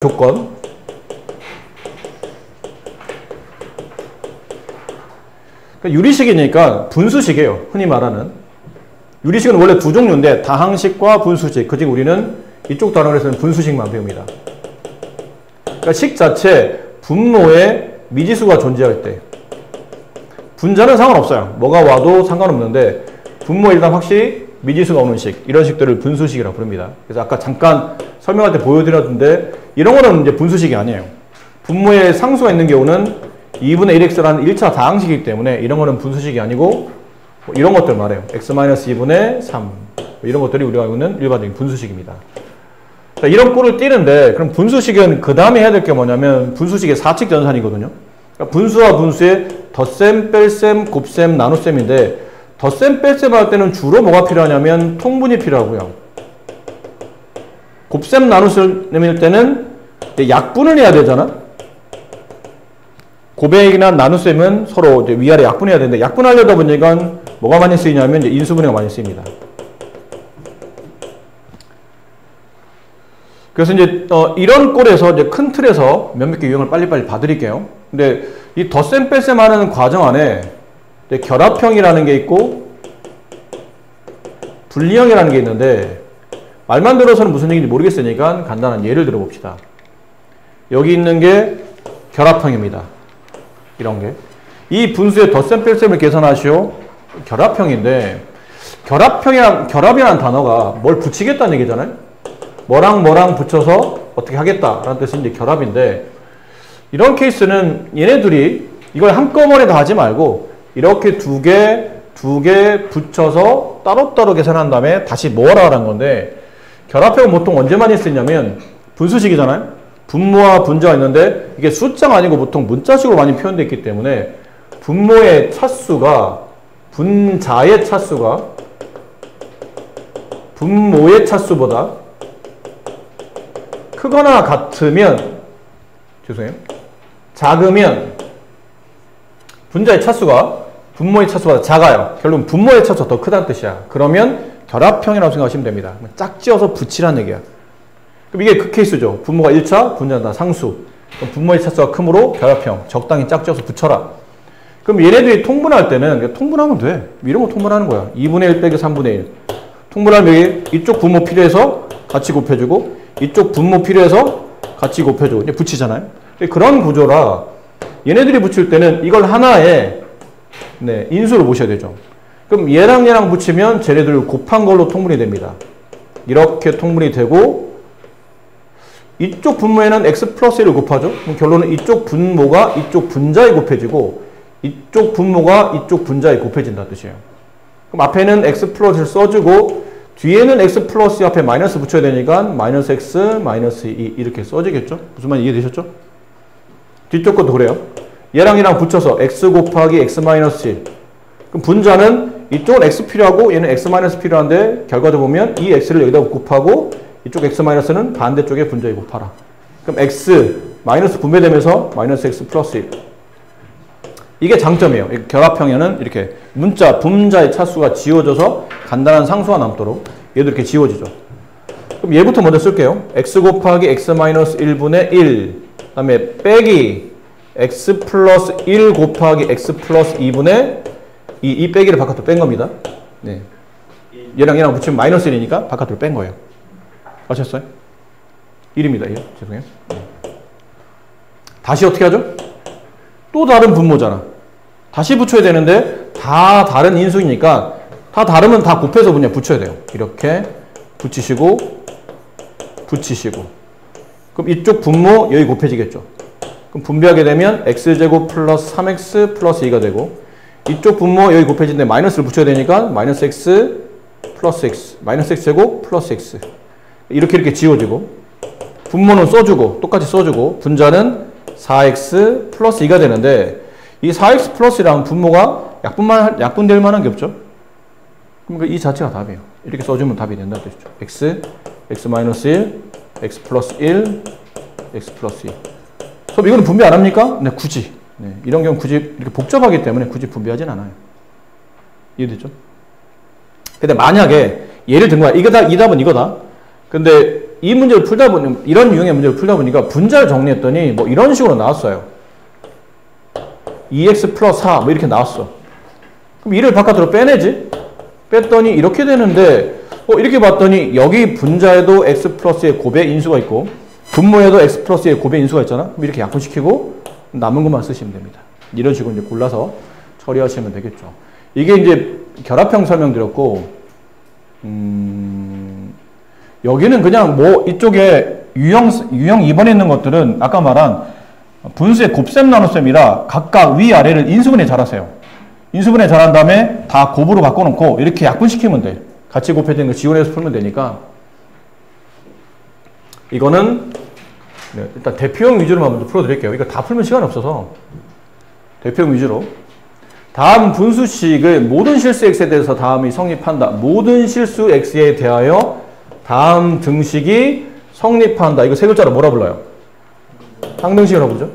조건. 그러니까 유리식이니까 분수식이에요. 흔히 말하는. 유리식은 원래 두 종류인데 다항식과 분수식. 그중 우리는 이쪽 단원에서는 분수식만 배웁니다. 그러니까 식 자체 분모에 미지수가 존재할 때 분자는 상관없어요. 뭐가 와도 상관없는데 분모에 일단 확실히 미지수가 오는 식, 이런 식들을 분수식이라고 부릅니다. 그래서 아까 잠깐 설명할 때 보여드렸는데 이런 거는 이제 분수식이 아니에요. 분모에 상수가 있는 경우는 2분의 1x라는 1차 다항식이기 때문에 이런 거는 분수식이 아니고 뭐 이런 것들 말해요. x-2분의 3 이런 것들이 우리가 알고 있는 일반적인 분수식입니다. 자, 이런 꼴을 띄는데 그럼 분수식은 그 다음에 해야 될 게 뭐냐면 분수식의 사칙 전산이거든요. 그러니까 분수와 분수의 덧셈, 뺄셈, 곱셈, 나눗셈인데 덧셈, 뺄셈 할 때는 주로 뭐가 필요하냐면 통분이 필요하고요. 곱셈, 나눗셈일 때는 약분을 해야 되잖아. 곱셈이나 나눗셈은 서로 이제 위아래 약분해야 되는데 약분하려다 보니까 뭐가 많이 쓰이냐면 이제 인수분해가 많이 쓰입니다. 그래서 이제 이런 꼴에서 이제 큰 틀에서 몇몇 개 유형을 빨리빨리 봐드릴게요. 근데 이 덧셈, 뺄셈 하는 과정 안에 결합형이라는 게 있고 분리형이라는 게 있는데 말만 들어서는 무슨 얘기인지 모르겠으니까 간단한 예를 들어봅시다. 여기 있는 게 결합형입니다. 이런 게. 이 분수의 덧셈, 뺄셈을 계산하시오. 결합형인데 결합이라는 단어가 뭘 붙이겠다는 얘기잖아요. 뭐랑 뭐랑 붙여서 어떻게 하겠다라는 뜻이 이제 결합인데 이런 케이스는 얘네들이 이걸 한꺼번에 다 하지 말고 이렇게 두 개 붙여서 따로따로 계산한 다음에 다시 모아라라는 건데 결합형은 보통 언제 많이 쓰냐면 분수식이잖아요. 분모와 분자가 있는데 이게 숫자가 아니고 보통 문자식으로 많이 표현되어 있기 때문에 분모의 차수가 분자의 차수가 분모의 차수보다 크거나 같으면 작으면 분자의 차수가 분모의 차수보다 작아요. 결국은 분모의 차수가 더 크다는 뜻이야. 그러면 결합형이라고 생각하시면 됩니다. 짝지어서 붙이라는 얘기야. 그럼 이게 그 케이스죠. 분모가 1차, 분자는 다 상수. 그럼 분모의 차수가 크므로 결합형. 적당히 짝지어서 붙여라. 그럼 얘네들이 통분할 때는 통분하면 돼. 이런 거 통분하는 거야. 2분의 1 빼기 3분의 1. 통분하면 여기 이쪽 분모 필요해서 같이 곱해주고 이쪽 분모 필요해서 같이 곱해주고 이제 붙이잖아요. 그런 구조라 얘네들이 붙일 때는 이걸 하나의 인수로 보셔야 되죠. 그럼 얘랑 붙이면 쟤네들 곱한 걸로 통분이 됩니다. 이렇게 통분이 되고 이쪽 분모에는 x 플러스 1을 곱하죠. 그럼 결론은 이쪽 분모가 이쪽 분자에 곱해지고 이쪽 분모가 이쪽 분자에 곱해진다는 뜻이에요. 그럼 앞에는 x 플러스를 써주고 뒤에는 x 플러스 앞에 마이너스 붙여야 되니까 마이너스 x 마이너스 2 이렇게 써지겠죠. 무슨 말인지 이해되셨죠? 뒤쪽 것도 그래요. 얘랑 붙여서 x 곱하기 x 마이너스 1. 그럼 분자는 이쪽은 x 필요하고 얘는 x 마이너스 필요한데 결과적으로 보면 이 x를 여기다 곱하고 이쪽 x 마이너스는 반대쪽에 분자에 곱하라. 그럼 x 마이너스 분배되면서 마이너스 x 플러스 1. 이게 장점이에요. 결합형에는 이렇게 분자의 차수가 지워져서 간단한 상수가 남도록 얘도 이렇게 지워지죠. 그럼 얘부터 먼저 쓸게요. x 곱하기 x 마이너스 1분의 1. 그 다음에 빼기 x 플러스 1 곱하기 x 플러스 2분의 이 빼기를 바깥으로 뺀 겁니다. 네. 얘랑 붙이면 마이너스 1이니까 바깥으로 뺀 거예요. 아셨어요? 1입니다. 1. 죄송해요. 네. 다시 어떻게 하죠? 또 다른 분모잖아. 다시 붙여야 되는데 다 다른 인수이니까 다 다르면 다 곱해서 그냥 붙여야 돼요. 이렇게 붙이시고 그럼 이쪽 분모 여기 곱해지겠죠. 그럼 분배하게 되면 x제곱 플러스 3x 플러스 2가 되고 이쪽 분모 여기 곱해지는데 마이너스를 붙여야 되니까 마이너스 x 플러스 x 마이너스 x제곱 플러스 x 이렇게 지워지고 분모는 써주고 똑같이 써주고 분자는 4x 플러스 2가 되는데 이 4x 플러스랑 분모가 약분될 만한 게 없죠. 그럼 이 자체가 답이에요. 이렇게 써주면 답이 된다는 뜻이죠. x 마이너스 1 x 플러스 1 x 플러스 2. 그럼 이거는 분배 안 합니까? 네, 굳이. 네, 이런 경우 굳이 이렇게 복잡하기 때문에 굳이 분배하진 않아요. 이해됐죠? 근데 만약에 예를 든 거야. 이 답은 이거다. 근데 이 문제를 풀다 보니, 이런 유형의 문제를 풀다 보니까 분자를 정리했더니 뭐 이런 식으로 나왔어요. 2x 플러스 4 뭐 이렇게 나왔어. 그럼 2를 바깥으로 빼내지? 뺐더니 이렇게 되는데 이렇게 봤더니 여기 분자에도 x 플러스의 곱의 인수가 있고 분모에도 x 플러스의 곱의 인수가 있잖아. 그럼 이렇게 약분시키고 남은 것만 쓰시면 됩니다. 이런 식으로 이제 골라서 처리하시면 되겠죠. 이게 이제 결합형 설명드렸고, 여기는 그냥 뭐 이쪽에 유형 2번에 있는 것들은 아까 말한 분수의 곱셈 나눗셈이라 각각 위아래를 인수분해 잘하세요. 인수분해 잘한 다음에 다 곱으로 바꿔놓고 이렇게 약분시키면 돼. 같이 곱해지는 거 지원해서 풀면 되니까. 이거는 네, 일단 대표형 위주로만 먼저 풀어드릴게요. 이거 다 풀면 시간이 없어서 대표형 위주로. 다음 분수식의 모든 실수 x에 대해서 다음이 성립한다. 모든 실수 x에 대하여 다음 등식이 성립한다. 이거 세 글자로 뭐라 불러요? 항등식이라고 부르죠.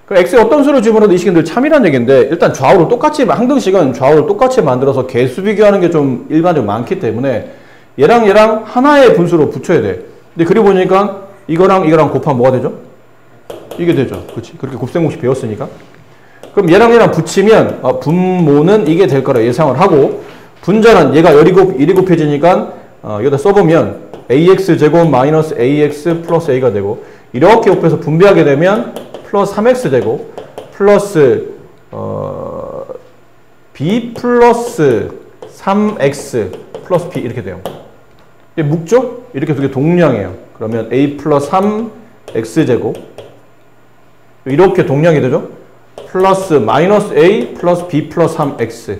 그 x에 어떤 수를 집어넣어도 이 식은 늘 참이라는 얘기인데, 일단 좌우로 똑같이, 항등식은 좌우를 똑같이 만들어서 개수 비교하는 게 좀 일반적으로 많기 때문에 얘랑 얘랑 하나의 분수로 붙여야 돼. 근데 그리고 보니까 이거랑 이거랑 곱하면 뭐가 되죠? 이게 되죠. 그렇지? 그렇게 곱셈공식 배웠으니까. 그럼 얘랑 얘랑 붙이면 분모는 이게 될 거라 예상을 하고, 분자는 얘가 1이 곱해지니까 여기다 써보면 ax제곱 마이너스 ax 플러스 a가 되고, 이렇게 곱해서 분배하게 되면 플러스 3x 되고 플러스 b 플러스 3x 플러스 b 이렇게 돼요. 이게 묵죠? 이렇게 두 개 동량이에요. 그러면 a 플러스 3x제곱 이렇게 동량이 되죠? 플러스 마이너스 a 플러스 b 플러스 3x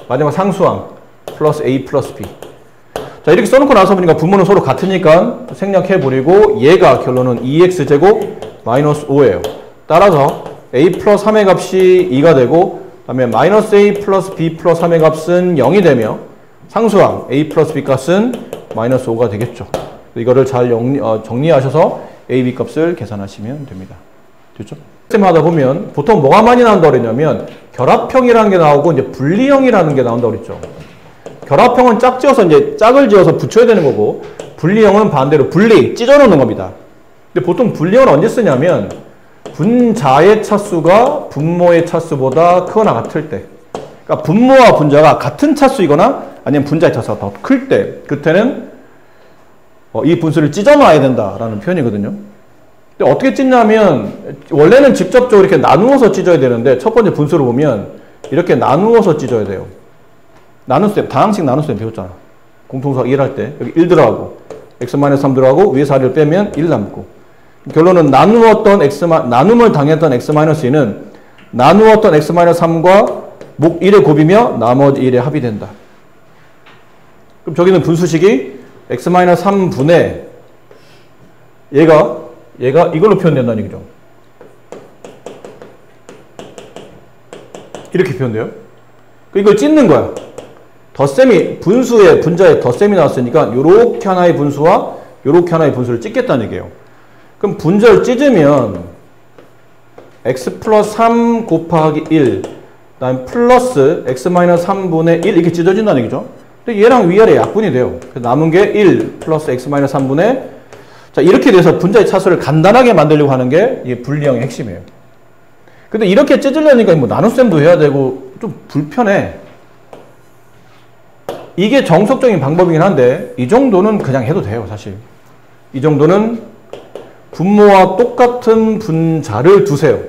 마지막 상수항 플러스 a 플러스 b. 자, 이렇게 써놓고 나서 보니까 분모는 서로 같으니까 생략해버리고 얘가 결론은 2x제곱 마이너스 5예요. 따라서 a 플러스 3의 값이 2가 되고, 그 다음에 마이너스 a 플러스 b 플러스 3의 값은 0이 되며 상수항 a 플러스 b 값은 마이너스 5가 되겠죠. 이거를 잘 정리하셔서 a, b 값을 계산하시면 됩니다. 됐죠? 하다 보면 보통 뭐가 많이 나온다고 그랬냐면 결합형이라는 게 나오고 이제 분리형이라는 게 나온다고 그랬죠. 결합형은 짝지어서 이제 짝을 지어서 붙여야 되는 거고, 분리형은 반대로 찢어 놓는 겁니다. 근데 보통 분리형은 언제 쓰냐면 분자의 차수가 분모의 차수보다 크거나 같을 때, 그러니까 분모와 분자가 같은 차수이거나 아니면 분자의 차수가 더 클 때, 그때는 이 분수를 찢어 놔야 된다라는 표현이거든요. 근데 어떻게 찢냐면 원래는 직접적으로 이렇게 나누어서 찢어야 되는데 첫 번째 분수를 보면 이렇게 나누어서 찢어야 돼요. 나눗셈, 다항식 나눗셈 배웠잖아. 공통수학 1 할 때 여기 1 들어가고 x-3 들어가고 위에서 r을 빼면 1 남고, 결론은 나눔을 당했던 x-2는 나누었던 x-3과 목 1의 곱이며 나머지 1의 합이 된다. 그럼 저기는 분수식이 x-3분의 얘가 이걸로 표현된다는 얘기죠. 이렇게 표현돼요. 이걸 찢는 거야. 분자에 덧셈이 나왔으니까 요렇게 하나의 분수와 요렇게 하나의 분수를 찢겠다는 얘기예요. 그럼 분자를 찢으면 x 플러스 3 곱하기 1, 그 다음에 플러스 x-3분의 1 이렇게 찢어진다는 얘기죠. 근데 얘랑 위아래 약분이 돼요. 그래서 남은 게 1 플러스 x-3분의, 자, 이렇게 돼서 분자의 차수를 간단하게 만들려고 하는 게 이게 분리형의 핵심이에요. 근데 이렇게 찢으려니까 뭐 나눗셈도 해야 되고 좀 불편해. 이게 정석적인 방법이긴 한데 이 정도는 그냥 해도 돼요, 사실. 이 정도는 분모와 똑같은 분자를 두세요.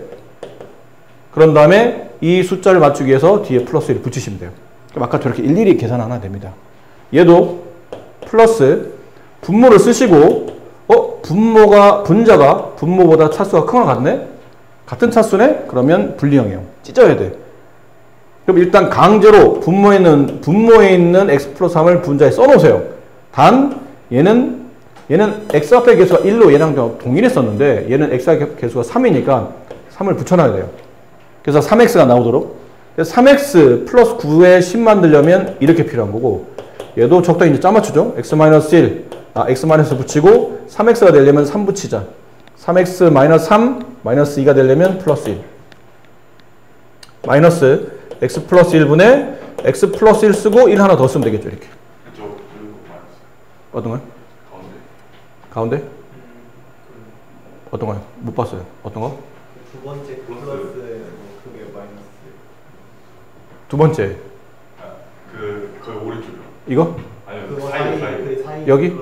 그런 다음에 이 숫자를 맞추기 위해서 뒤에 플러스 1을 붙이시면 돼요. 그럼 아까 저렇게 일일이 계산 안 해도 됩니다. 얘도 플러스 분모를 쓰시고 분자가 분모보다 차수가 크거나 같네? 같은 차수네? 그러면 분리형이에요. 찢어야 돼. 그럼 일단 강제로 분모에 있는 x 플러스 3을 분자에 써놓으세요. 단 얘는 x 앞의 개수가 1로 얘랑 동일했었는데 얘는 x 앞의 개수가 3이니까 3을 붙여놔야 돼요. 그래서 3x가 나오도록. 그래서 3x 플러스 9에 10 만들려면 이렇게 필요한 거고, 얘도 적당히 이제 짜맞추죠. x-1, x- 붙이고 3x가 되려면 3 붙이자. 3x-3 마이너스 2가 되려면 플러스 1. 마이너스 x 플러스 1분의 x 플러스 1 쓰고 1 하나 더 쓰면 되겠죠, 이렇게. 어떤 거요? 가운데? 어떤 거요? 못 봤어요. 어떤 거? 두 번째 플러스 그게 마이너스. 두 번째. 그 오른쪽이요. 이거? 아니요, 그 사이. 여기? 네,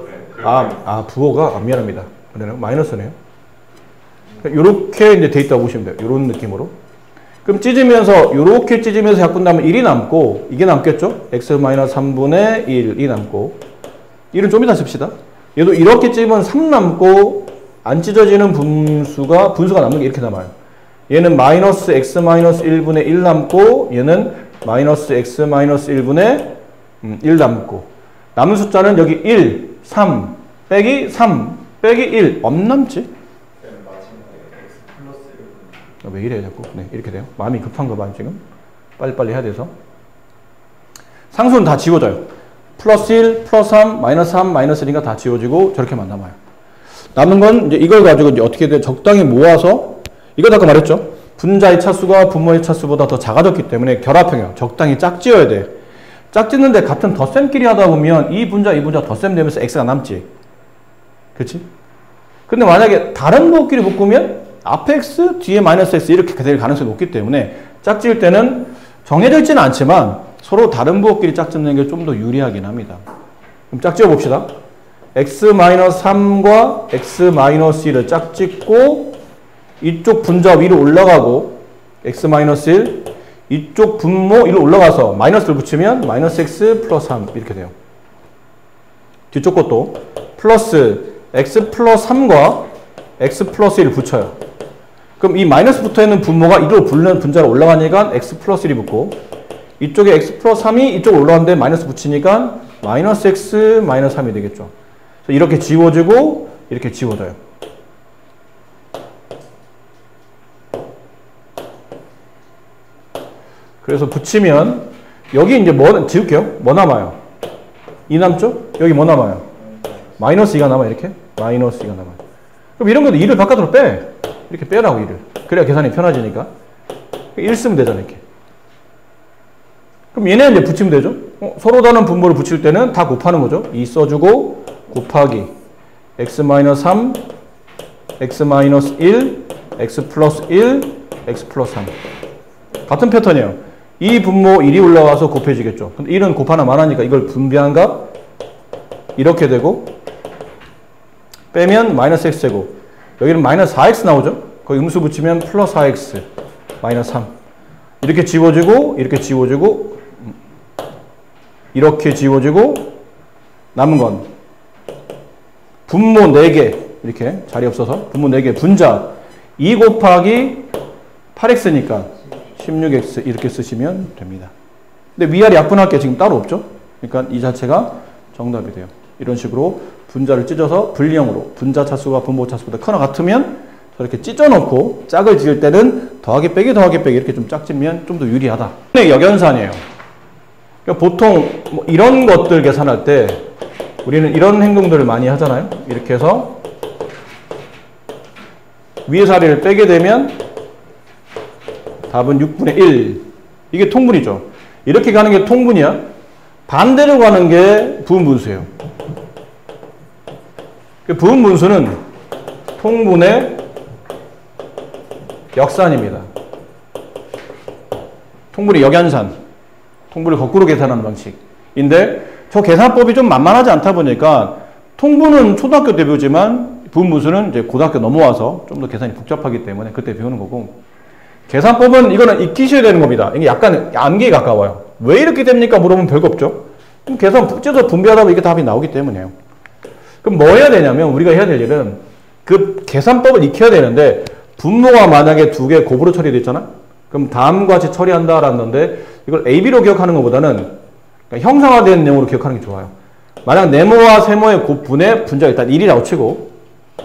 부호가 미안합니다. 그러네요. 마이너스네요. 요렇게 이제 돼 있다고 보시면 돼요. 요런 느낌으로. 그럼 찢으면서 요렇게 찢으면서 약분하면 1이 남고 이게 남겠죠? x-3분의 1이 남고 1은 좀 이따 씁시다. 얘도 이렇게 찝으면 3 남고 안 찢어지는 분수가 남는 게 이렇게 남아요. 얘는 마이너스 x-1분의 1 남고 얘는 마이너스 x-1분의 1 남고 남은 숫자는 여기 1, 3 빼기 3 빼기 1 없남지? 왜 이래 자꾸? 네, 이렇게 돼요. 마음이 급한 거 봐요 지금. 빨리빨리 해야 돼서. 상수는 다 지워져요. 플러스 1, 플러스 3, 마이너스 3, 마이너스 1인가 다 지워지고 저렇게만 남아요. 남는 건 이제 이걸 가지고 이제 어떻게 돼? 적당히 모아서 이거 아까 말했죠. 분자의 차수가 분모의 차수보다 더 작아졌기 때문에 결합형이요. 적당히 짝지어야 돼. 짝짓는데 같은 덧셈끼리 하다 보면 이 분자 덧셈 되면서 x가 남지. 그렇지? 근데 만약에 다른 부호끼리 묶으면 앞에 x, 뒤에 마이너스 x 이렇게 될 가능성이 높기 때문에 짝지을 때는 정해져 있지는 않지만 서로 다른 부호끼리 짝짓는 게 좀 더 유리하긴 합니다. 그럼 짝지어 봅시다. x-3과 x-1을 짝짓고 이쪽 분자 위로 올라가고 x-1 이쪽 분모 위로 올라가서 마이너스를 붙이면 마이너스 x 플러스 3 이렇게 돼요. 뒤쪽 것도 플러스 x 플러스 3과 x 플러스 1을 붙여요. 그럼 이 마이너스 붙어있는 분모가 이로 불리는 분자로 올라가니까 x 플러스 1이 붙고 이쪽에 x 플러스 3이 이쪽으로 올라가는데 마이너스 붙이니까 마이너스 x 마이너스 3이 되겠죠. 이렇게 지워지고 이렇게 지워져요. 그래서 붙이면 여기 이제 뭐 지울게요. 뭐 남아요? 2 남죠? 여기 뭐 남아요? 마이너스 2가 남아요. 이렇게 마이너스 2가 남아요. 그럼 이런 것도 2를 바깥으로 빼. 이렇게 빼라고 2를. 그래야 계산이 편해지니까. 1 쓰면 되잖아 이렇게. 그럼 얘네 이제 붙이면 되죠. 서로 다른 분모를 붙일 때는 다 곱하는 거죠. 2 써주고 곱하기 x-3, x-1, x 플러스 1, x 플러스 3. 같은 패턴이에요. 이 분모 1이 올라와서 곱해지겠죠. 근데 1은 곱 하나 많으니까 이걸 분배한 값 이렇게 되고 빼면 마이너스 x제곱. 여기는 마이너스 4x 나오죠. 거기 음수 붙이면 플러스 4x 마이너스 3. 이렇게 지워지고 이렇게 지워지고 이렇게 지워지고 남은 건 분모 4개 이렇게 자리 없어서 분모 4개 분자 2 곱하기 8x니까 16x 이렇게 쓰시면 됩니다. 근데 위아래 약분할 게 지금 따로 없죠. 그러니까 이 자체가 정답이 돼요. 이런 식으로 분자를 찢어서 분리형으로 분자 차수가 분모 차수보다 크거나 같으면 저렇게 찢어놓고 짝을 지을 때는 더하기 빼기 이렇게 좀 짝짓면 좀 더 유리하다. 역연산이에요. 그러니까 보통 뭐 이런 것들 계산할 때 우리는 이런 행동들을 많이 하잖아요. 이렇게 해서 위에 사리를 빼게 되면 답은 6분의 1. 이게 통분이죠. 이렇게 가는 게 통분이야. 반대로 가는 게 부분분수예요. 부분분수는 통분의 역산입니다. 통분의 역연산. 통분을 거꾸로 계산하는 방식인데 저 계산법이 좀 만만하지 않다 보니까 통분은 초등학교 때 배우지만 부분분수는 이제 고등학교 넘어와서 좀 더 계산이 복잡하기 때문에 그때 배우는 거고 계산법은 이거는 익히셔야 되는 겁니다. 이게 약간 암기에 가까워요. 왜 이렇게 됩니까? 물어보면 별거 없죠. 그럼 계산 찢어서 분배하다 보면 이게 답이 나오기 때문이에요. 그럼 뭐 해야 되냐면 우리가 해야 될 일은 그 계산법을 익혀야 되는데 분모가 만약에 2개 곱으로 처리됐잖아? 그럼 다음과 같이 처리한다라는 건데 이걸 AB로 기억하는 것보다는 그러니까 형상화된 내용으로 기억하는 게 좋아요. 만약 네모와 세모의 곱분의 분자가 일단 1이라고 치고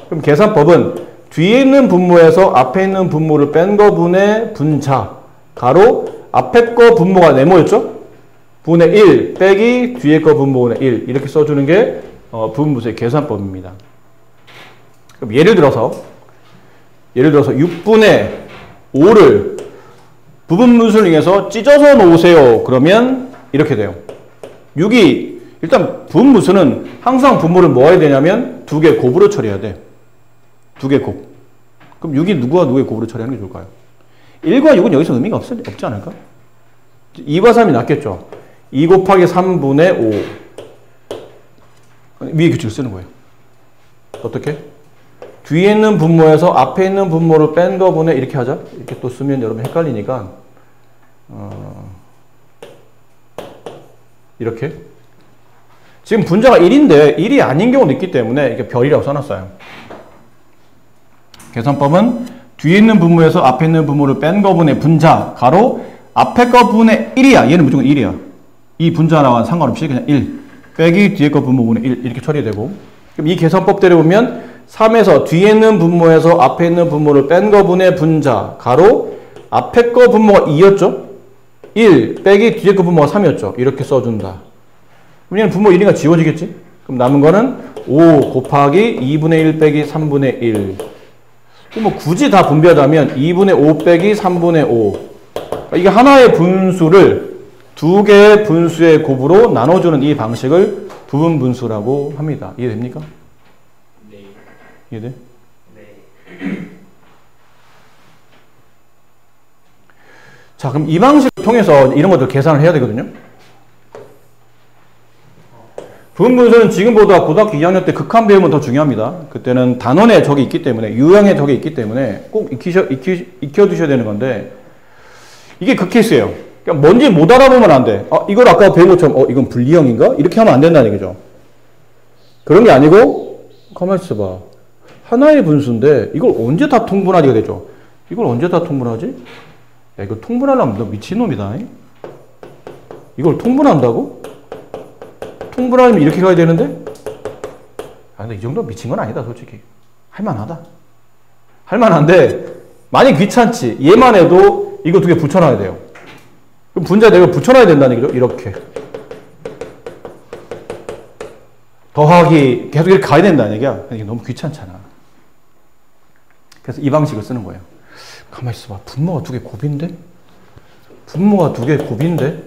그럼 계산법은 뒤에 있는 분모에서 앞에 있는 분모를 뺀 거 분의 분자 가로 앞에 거 분모가 네모였죠? 분의 1 빼기 뒤에 거 분모분의 1 이렇게 써주는 게 부분분수의 계산법입니다. 그럼 예를 들어서 6분의 5를 부분분수를 이용해서 찢어서 놓으세요. 그러면 이렇게 돼요. 6이 일단 분무수는 항상 분모를 뭐 해야 되냐면 두 개 곱으로 처리해야 돼. 두 개 곱. 그럼 6이 누구와 누구의 곱으로 처리하는 게 좋을까요? 1과 6은 여기서 의미가 없지 않을까? 2과 3이 낫겠죠. 2 곱하기 3분의 5. 위에 규칙을 쓰는 거예요. 어떻게? 뒤에 있는 분모에서 앞에 있는 분모를 뺀 거분에 이렇게 하자. 이렇게 또 쓰면 여러분 헷갈리니까 이렇게. 지금 분자가 1인데 1이 아닌 경우도 있기 때문에 이게 별이라고 써놨어요. 계산법은 뒤에 있는 분모에서 앞에 있는 분모를 뺀 거분의 분자 가로 앞에 거분의 1이야. 얘는 무조건 1이야. 이 분자랑 상관없이 그냥 1 빼기 뒤에 거 분모분의 1 이렇게 처리되고, 그럼 이 계산법대로 보면 3에서 뒤에 있는 분모에서 앞에 있는 분모를 뺀 거분의 분자 가로 앞에 거 분모가 2였죠. 1 빼기 뒤에 거 분모가 3이었죠. 이렇게 써준다. 그럼 얘는 분모 1이니까 지워지겠지? 그럼 남은 거는 5 곱하기 2분의 1 빼기 3분의 1. 뭐 굳이 다 분배하자면 2분의 5 빼기 3분의 5. 그러니까 이게 하나의 분수를 두 개의 분수의 곱으로 나눠주는 이 방식을 부분 분수라고 합니다. 이해됩니까? 네. 이해돼? 네. 자, 그럼 이 방식을 통해서 이런 것들 계산을 해야 되거든요. 부분 분수는 지금보다 고등학교 2학년 때 극한 배우면 더 중요합니다. 그때는 단원에 적이 있기 때문에, 유형에 적이 있기 때문에 꼭 익혀두셔야 되는 건데, 이게 그 케이스예요. 그러니까 뭔지 못 알아보면 안 돼. 이걸 아까 배운 것처럼 이건 분리형인가? 이렇게 하면 안 된다는 얘기죠. 그런 게 아니고 가만히 있어봐. 하나의 분수인데 이걸 언제 다 통분하기가 되죠? 이걸 언제 다 통분하지? 야, 이거 통분하려면 너 미친놈이다. 이걸 통분한다고? 통분하려면 이렇게 가야 되는데? 근데 이 정도 미친 건 아니다, 솔직히. 할만하다. 할만한데 많이 귀찮지. 얘만 해도 이거 두 개 붙여놔야 돼요. 그럼 분자 내가 붙여놔야 된다는 얘기죠. 이렇게. 더하기 계속 이렇게 가야 된다는 얘기야. 이게 너무 귀찮잖아. 그래서 이 방식을 쓰는 거예요. 가만히 있어봐. 분모가 두 개 곱인데? 분모가 두 개 곱인데?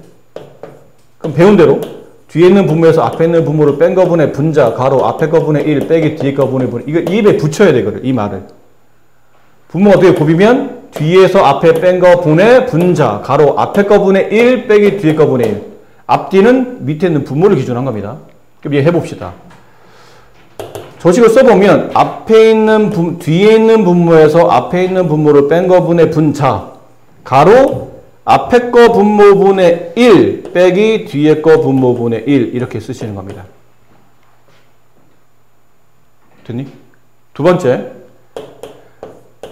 그럼 배운 대로 뒤에 있는 분모에서 앞에 있는 분모를 뺀 거분의 분자 가로 앞에 거분의 1 빼기 뒤에 거분의 분. 이거 입에 붙여야 되거든. 이 말을. 분모가 두 개 곱이면 뒤에서 앞에 뺀 거분의 분자 가로 앞에 거분의 1 빼기 뒤에 거분의 1. 앞뒤는 밑에 있는 분모를 기준으로 한 겁니다. 그럼 얘 해봅시다. 저식을 써보면 앞에 있는 뒤에 있는 분모에서 앞에 있는 분모를 뺀 거분의 분자 가로 앞에 거 분모분의 1 빼기 뒤에 거 분모분의 1 이렇게 쓰시는 겁니다. 됐니? 두 번째,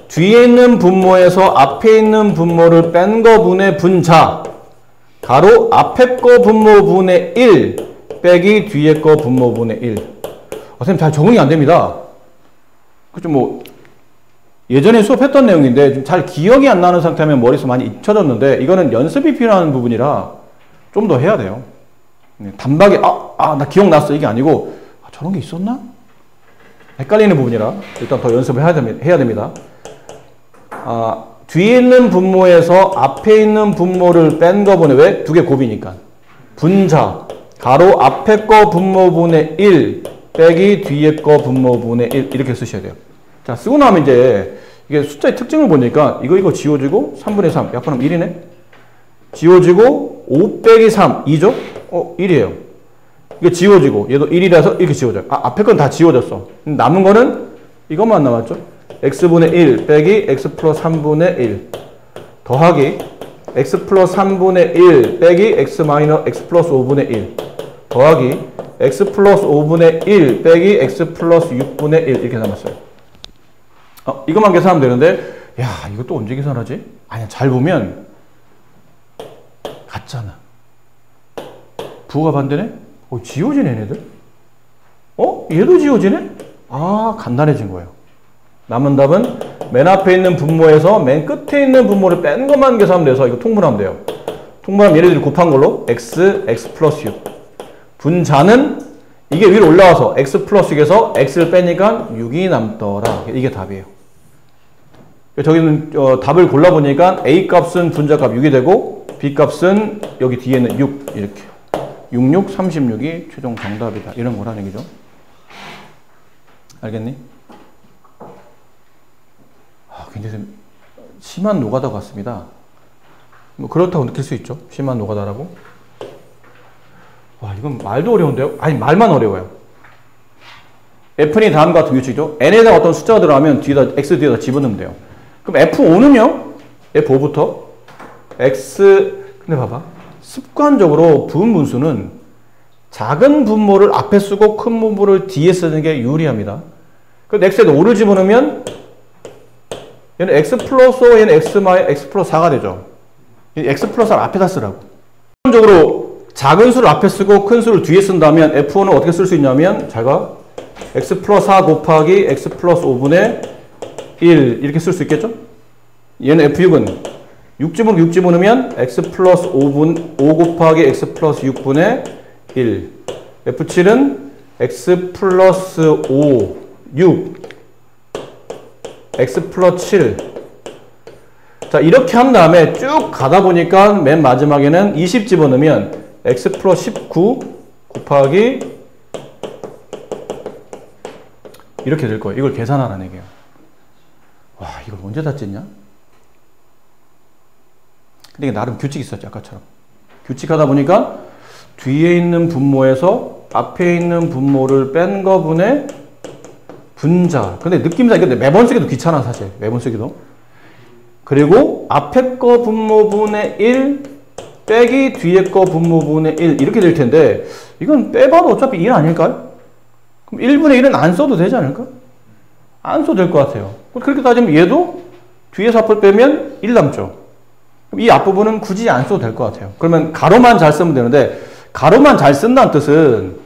뒤에 있는 분모에서 앞에 있는 분모를 뺀 거분의 분자 가로 앞에 거 분모분의 1 빼기 뒤에 거 분모분의 1. 선생님 잘 적응이 안 됩니다. 그죠? 뭐 예전에 수업했던 내용인데 좀 잘 기억이 안 나는 상태면 머릿속에 많이 잊혀졌는데 이거는 연습이 필요한 부분이라 좀 더 해야 돼요. 단박에 나 기억났어 이게 아니고 저런 게 있었나? 헷갈리는 부분이라 일단 더 연습을 해야 됩니다. 뒤에 있는 분모에서 앞에 있는 분모를 뺀 거분의 왜? 두 개 곱이니까. 분자 가로 앞에 거 분모분의 1 빼기 뒤에 거 분모분의 1 이렇게 쓰셔야 돼요. 자, 쓰고 나면 이제 이게 숫자의 특징을 보니까 이거 지워지고 3분의 3 약분하면 1이네. 지워지고 5 빼기 3 2죠? 1이에요. 이게 지워지고 얘도 1이라서 이렇게 지워져요. 앞에 건 다 지워졌어. 남은 거는 이것만 남았죠. x분의 1 빼기 x 플러스 3분의 1 더하기 x 플러스 3분의 1 빼기 x 마이너스 x 플러스 5분의 1 더하기 x 플러스 5분의 1 빼기 x 플러스 6분의 1 이렇게 남았어요. 이것만 계산하면 되는데 야 이것도 언제 계산하지? 아니야 잘 보면 같잖아. 부호가 반대네? 지워지네 얘네들? 얘도 지워지네? 간단해진 거예요. 남은 답은 맨 앞에 있는 분모에서 맨 끝에 있는 분모를 뺀 것만 계산하면 돼서 이거 통분하면 돼요. 통분하면 얘네들이 곱한 걸로 x 플러스 6. 분자는 이게 위로 올라와서 x 플러스 6에서 x를 빼니까 6이 남더라. 이게 답이에요. 저기는 답을 골라보니까 a 값은 분자값 6이 되고 b 값은 여기 뒤에는 6 이렇게. 66, 36이 최종 정답이다. 이런 거라는 얘기죠. 알겠니? 굉장히 심한 노가다 같습니다. 뭐 그렇다고 느낄 수 있죠. 심한 노가다라고. 와, 이건 말도 어려운데요? 아니, 말만 어려워요. F는 다음과 같은 규칙이죠. n에다가 어떤 숫자가 들어가면 x 뒤에다 집어넣으면 돼요. 그럼 F5는요? F5부터 근데 봐봐. 습관적으로 부분 분수는 작은 분모를 앞에 쓰고 큰 분모를 뒤에 쓰는 게 유리합니다. 그럼 x에다 5를 집어넣으면 얘는 x 플러스 5, 얘는 x 플러스 4가 되죠. x 플러스 4를 앞에다 쓰라고. 습관적으로 작은 수를 앞에 쓰고 큰 수를 뒤에 쓴다면 F5는 어떻게 쓸 수 있냐면 잘 봐. x 플러스 4 곱하기 x 플러스 5분의 1 이렇게 쓸 수 있겠죠? 얘는 F6은 6 집어넣으면 x 플러스 5 곱하기 x 플러스 6분의 1. F7은 x 플러스 5, 6, x 플러스 7. 자, 이렇게 한 다음에 쭉 가다 보니까 맨 마지막에는 20 집어넣으면 x 플러스 19 곱하기 이렇게 될 거예요. 이걸 계산하라는 얘기예요. 와, 이걸 언제 다 찢냐? 근데 이게 나름 규칙이 있었죠. 아까처럼. 규칙하다 보니까 뒤에 있는 분모에서 앞에 있는 분모를 뺀 거분의 분자. 근데 느낌상 이게 매번 쓰기도 귀찮아, 사실. 매번 쓰기도. 그리고 앞에 거 분모분의 1 빼기 뒤에 거 분모분의 1 이렇게 될 텐데 이건 빼봐도 어차피 1 아닐까요? 그럼 1분의 1은 안 써도 되지 않을까? 안 써도 될 것 같아요. 그렇게 따지면 얘도 뒤에서 앞을 빼면 1 남죠. 그럼 이 앞부분은 굳이 안 써도 될 것 같아요. 그러면 가로만 잘 쓰면 되는데 가로만 잘 쓴다는 뜻은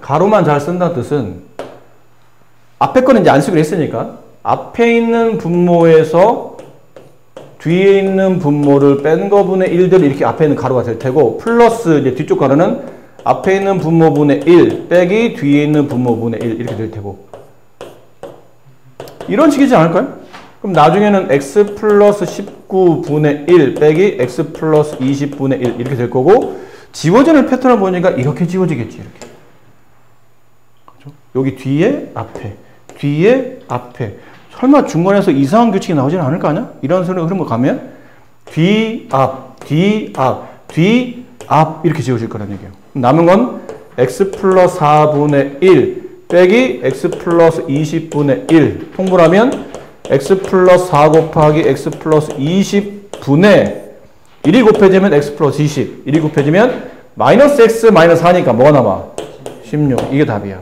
가로만 잘 쓴다는 뜻은 앞에 거는 이제 안 쓰기로 했으니까 앞에 있는 분모에서 뒤에 있는 분모를 뺀 거분의 1들이 이렇게 앞에 있는 가로가 될 테고 플러스 이제 뒤쪽 가로는 앞에 있는 분모분의 1 빼기 뒤에 있는 분모분의 1 이렇게 될 테고 이런 식이지 않을까요? 그럼 나중에는 x 플러스 19분의 1 빼기 x 플러스 20분의 1 이렇게 될 거고 지워지는 패턴을 보니까 이렇게 지워지겠지. 이렇게. 그렇죠? 여기 뒤에 앞에 뒤에 앞에 설마 중간에서 이상한 규칙이 나오지는 않을 거 아니야? 이런 흐름을 가면 뒤, 앞, 뒤, 앞, 뒤, 앞 이렇게 지워질 거라는 얘기예요. 남은 건 x 플러스 4분의 1 빼기 x 플러스 20분의 1 통분하면 x 플러스 4 곱하기 x 플러스 20분의 1이 곱해지면 x 플러스 20 1이 곱해지면 마이너스 x 마이너스 4니까 뭐가 남아? 16 이게 답이야.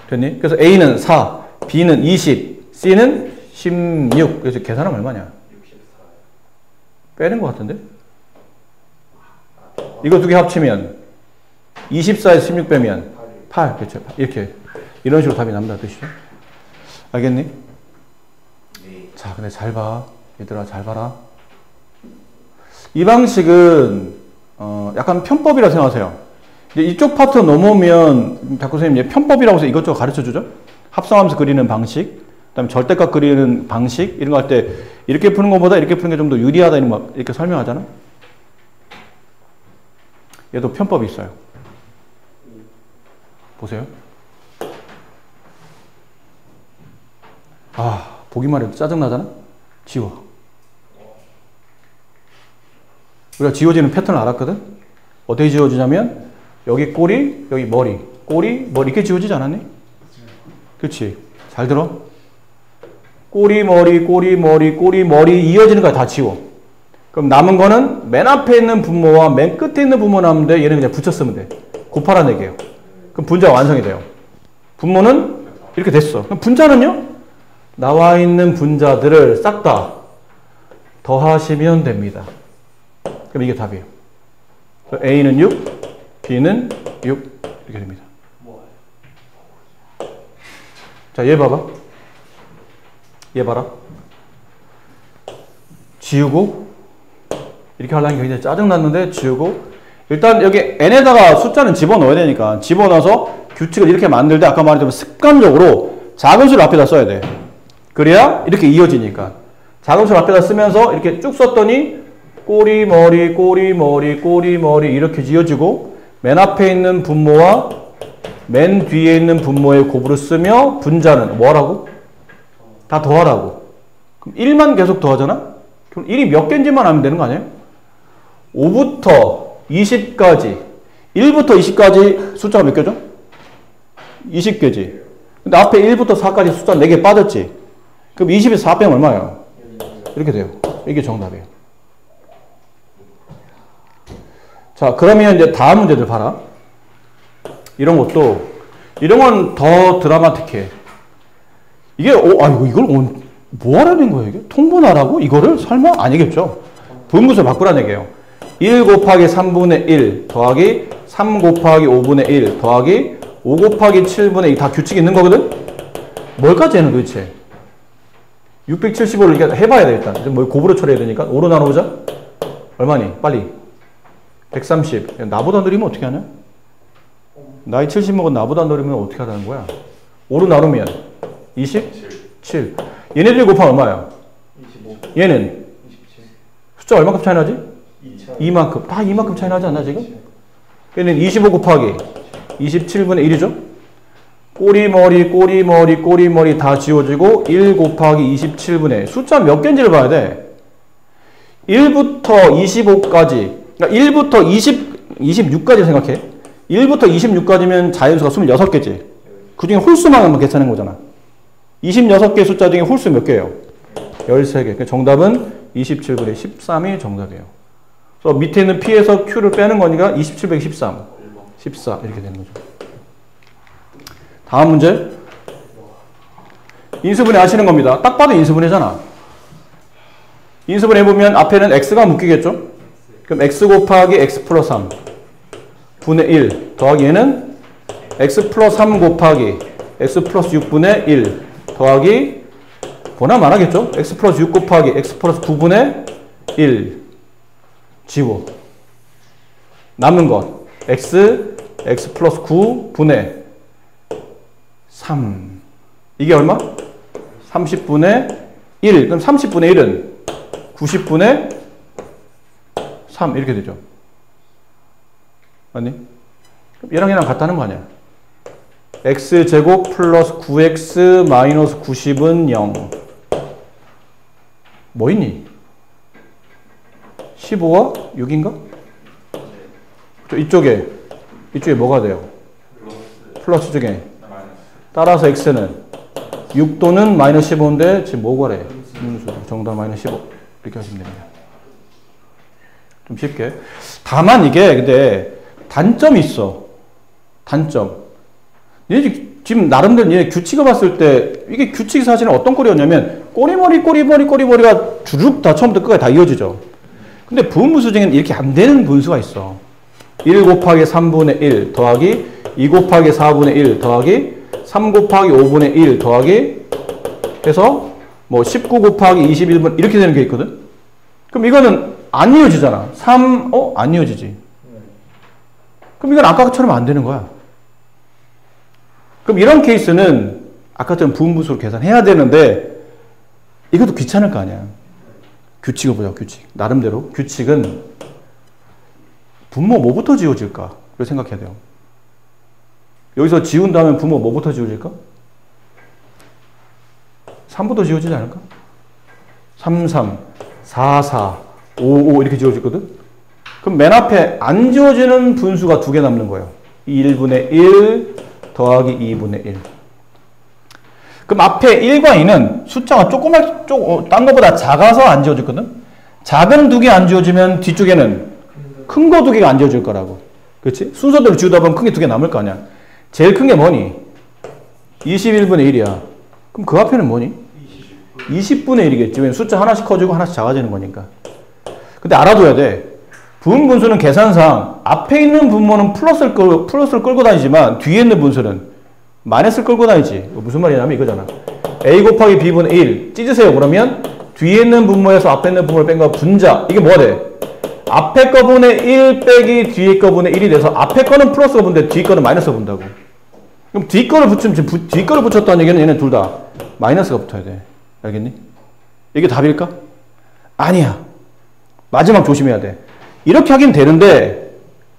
됐니? 그래서 A는 4 B는 20 C는 16 그래서 계산하면 얼마냐? 64. 빼는 것 같은데? 이거 두 개 합치면 24에서 16 빼면 8 그렇죠? 이렇게 이런 식으로 답이 남는다는 뜻이죠. 알겠니? 네. 자, 근데 잘 봐. 얘들아, 잘 봐라. 이 방식은, 약간 편법이라고 생각하세요. 이제 이쪽 파트 넘어오면, 자꾸 선생님, 이제 편법이라고 해서 이것저것 가르쳐 주죠? 합성하면서 그리는 방식, 그 다음에 절대값 그리는 방식, 이런 거 할 때, 이렇게 푸는 것보다 이렇게 푸는 게 좀 더 유리하다, 이런 거 이렇게 설명하잖아? 얘도 편법이 있어요. 보세요. 보기만 해도 짜증나잖아? 지워. 우리가 지워지는 패턴을 알았거든? 어떻게 지워지냐면, 여기 꼬리, 여기 머리, 꼬리, 머리, 이렇게 지워지지 않았니? 그렇지. 잘 들어. 꼬리, 머리, 꼬리, 머리, 꼬리, 머리, 이어지는 거 다 지워. 그럼 남은 거는 맨 앞에 있는 분모와 맨 끝에 있는 분모 남는데, 얘는 그냥 붙여 쓰면 돼. 곱하라는 얘기예요. 그럼 분자가 완성이 돼요. 분모는 이렇게 됐어. 그럼 분자는요? 나와 있는 분자들을 싹 다 더하시면 됩니다. 그럼 이게 답이에요. A는 6, B는 6 이렇게 됩니다. 자, 얘 봐봐. 얘 봐라. 지우고 이렇게 하려는 게 굉장히 짜증났는데 지우고 일단 여기 n에다가 숫자는 집어넣어야 되니까 집어넣어서 규칙을 이렇게 만들 때 아까 말했지만 습관적으로 작은 수를 앞에다 써야 돼. 그래야 이렇게 이어지니까. 작은 수를 앞에다 쓰면서 이렇게 쭉 썼더니 꼬리머리, 꼬리머리, 꼬리머리 이렇게 지어지고 맨 앞에 있는 분모와 맨 뒤에 있는 분모의 곱으로 쓰며 분자는 뭐하라고? 다 더하라고. 그럼 1만 계속 더하잖아? 그럼 1이 몇 개인지만 알면 되는 거 아니에요? 5부터 20까지 1부터 20까지 숫자가 몇 개죠? 20개지. 근데 앞에 1부터 4까지 숫자 4개 빠졌지? 그럼 20에서 4 빼면 얼마예요? 이렇게 돼요. 이게 정답이에요. 자, 그러면 이제 다음 문제들 봐라. 이런 것도, 이런 건 더 드라마틱해. 이게, 이걸 뭐 하라는 거예요, 이게? 통분하라고? 이거를? 설마? 아니겠죠. 분무수 바꾸라는 얘기예요. 1 곱하기 3분의 1 더하기 3 곱하기 5분의 1 더하기 5 곱하기 7분의 2 다 규칙이 있는 거거든? 뭘까지 해는 도대체? 675를 이렇게 해봐야 되겠다. 뭐 곱으로 처리해야 되니까. 5로 나눠보자. 얼마니? 빨리. 130. 나보다 느리면 어떻게 하냐? 나이 70 먹은 나보다 느리면 어떻게 하라는 거야? 5로 나누면 27. 얘네들이 곱하면 얼마야? 25. 얘는? 27. 숫자 얼마큼 차이 나지? 2차. 이만큼. 다 이만큼 차이 나지 않나 지금? 얘는 25 곱하기 27분의 1이죠? 꼬리머리, 꼬리머리, 꼬리머리 다 지워지고 1 곱하기 27분의 숫자 몇 개인지를 봐야 돼. 1부터 25까지, 그러니까 1부터 26까지 생각해. 1부터 26까지면 자연수가 26개지. 그 중에 홀수만 한번 계산한 거잖아. 26개 숫자 중에 홀수 몇 개예요? 13개. 그러니까 정답은 27분의 13이 정답이에요. 그래서 밑에 있는 P에서 Q를 빼는 거니까 27분의 13. 14 이렇게 되는 거죠. 다음 문제. 인수분해 하시는 겁니다. 딱 봐도 인수분해잖아. 인수분해 해보면 앞에는 x가 묶이겠죠? 그럼 x 곱하기 x 플러스 3 분의 1 더하기 얘는 x 플러스 3 곱하기 x 플러스 6분의 1 더하기 보나 말하겠죠? x 플러스 6 곱하기 x 플러스 9분의 1 지워. 남는 것 x 플러스 9 분의 3 이게 얼마? 30분의 1 그럼 30분의 1은 90분의 3 이렇게 되죠. 맞니? 그럼 얘랑 얘랑 같다는 거 아니야? x제곱 플러스 9x 마이너스 90은 0 뭐 있니? 15와 6인가? 이쪽에 뭐가 돼요? 플러스 쪽에 따라서 x는 6 또는 마이너스 15인데 지금 뭐 구하래? 정답 마이너스 15 이렇게 하시면 됩니다. 좀 쉽게. 다만 이게 근데 단점이 있어. 단점. 얘 지금 나름대로 얘 규칙을 봤을 때 이게 규칙이 사실은 어떤 꼴이었냐면 꼬리머리가 주룩 다 처음부터 끝까지 다 이어지죠. 근데 부분분수 중에는 이렇게 안 되는 분수가 있어. 1 곱하기 3분의 1 더하기 2 곱하기 4분의 1 더하기 3 곱하기 5분의 1 더하기 해서 뭐 19 곱하기 21분 이렇게 되는 게 있거든. 그럼 이거는 안 이어지잖아. 3, 안 이어지지. 그럼 이건 아까처럼 안 되는 거야. 그럼 이런 케이스는 아까처럼 부분분수로 계산해야 되는데 이것도 귀찮을 거 아니야. 규칙을 보자. 규칙. 나름대로 규칙은 분모 뭐부터 지워질까? 를 생각해야 돼요. 여기서 지운 다음에 분모 뭐부터 지워질까? 3부터 지워지지 않을까? 3, 3, 4, 4, 5, 5 이렇게 지워지거든? 그럼 맨 앞에 안 지워지는 분수가 2개 남는 거예요. 1분의 1 더하기 2분의 1. 그럼 앞에 1과 2는 숫자가 딴 것보다 작아서 안 지워지거든? 작은 2개 안 지워지면 뒤쪽에는 큰 거 2개가 안 지워질 거라고. 그렇지? 순서대로 지우다 보면 큰 게 2개 남을 거 아니야. 제일 큰 게 뭐니? 21분의 1이야. 그럼 그 앞에는 뭐니? 20분의 1이겠지. 왜냐면 숫자 하나씩 커지고 하나씩 작아지는 거니까. 근데 알아둬야 돼. 부분분수는 계산상 앞에 있는 분모는 플러스를 끌고 다니지만 뒤에 있는 분수는 마이너스를 끌고 다니지. 무슨 말이냐면 이거잖아. a 곱하기 b분의 1 찢으세요. 그러면 뒤에 있는 분모에서 앞에 있는 분모를 뺀 거 분자. 이게 뭐가 돼? 앞에 거분의 1 빼기 뒤에 거분의 1이 돼서 앞에 거는 플러스가 분데 뒤에 거는 마이너스가 분다고. 그럼 뒤 거를 붙이면 지금 뒤 거를 붙였다는 얘기는 얘네 둘 다 마이너스가 붙어야 돼. 알겠니? 이게 답일까? 아니야. 마지막 조심해야 돼. 이렇게 하긴 되는데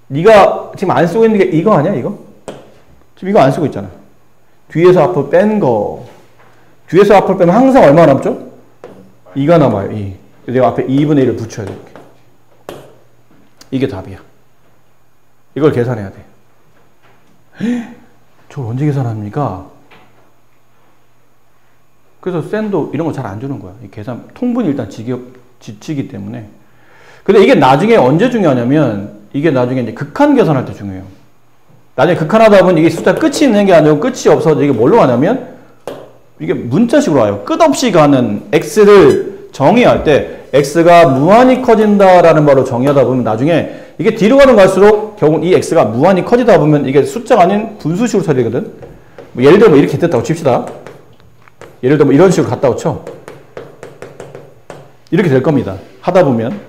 네가 지금 안 쓰고 있는 게 이거 아니야? 이거? 지금 이거 안 쓰고 있잖아. 뒤에서 앞으로 뺀 거. 뒤에서 앞으로 빼면 항상 얼마 남죠? 2가 남아요. 2. 내가 앞에 2분의 1을 붙여야 돼. 이렇게. 이게 답이야. 이걸 계산해야 돼. 저걸 언제 계산합니까? 그래서 센도 이런 거 잘 안 주는 거야. 이 계산, 통분이 일단 지치기 때문에. 근데 이게 나중에 언제 중요하냐면, 이게 나중에 이제 극한 계산할 때 중요해요. 나중에 극한하다 보면 이게 숫자 끝이 있는 게 아니고 끝이 없어서 이게 뭘로 가냐면, 이게 문자식으로 와요. 끝없이 가는 x를 정의할 때, x가 무한히 커진다라는 바로 정의하다 보면 나중에 이게 뒤로 가는 갈수록 결국 이 x가 무한히 커지다 보면 이게 숫자가 아닌 분수식으로 처리되거든. 뭐 예를 들면 이렇게 됐다고 칩시다. 예를 들면 이런 식으로 갔다고 쳐. 이렇게 될 겁니다. 하다 보면.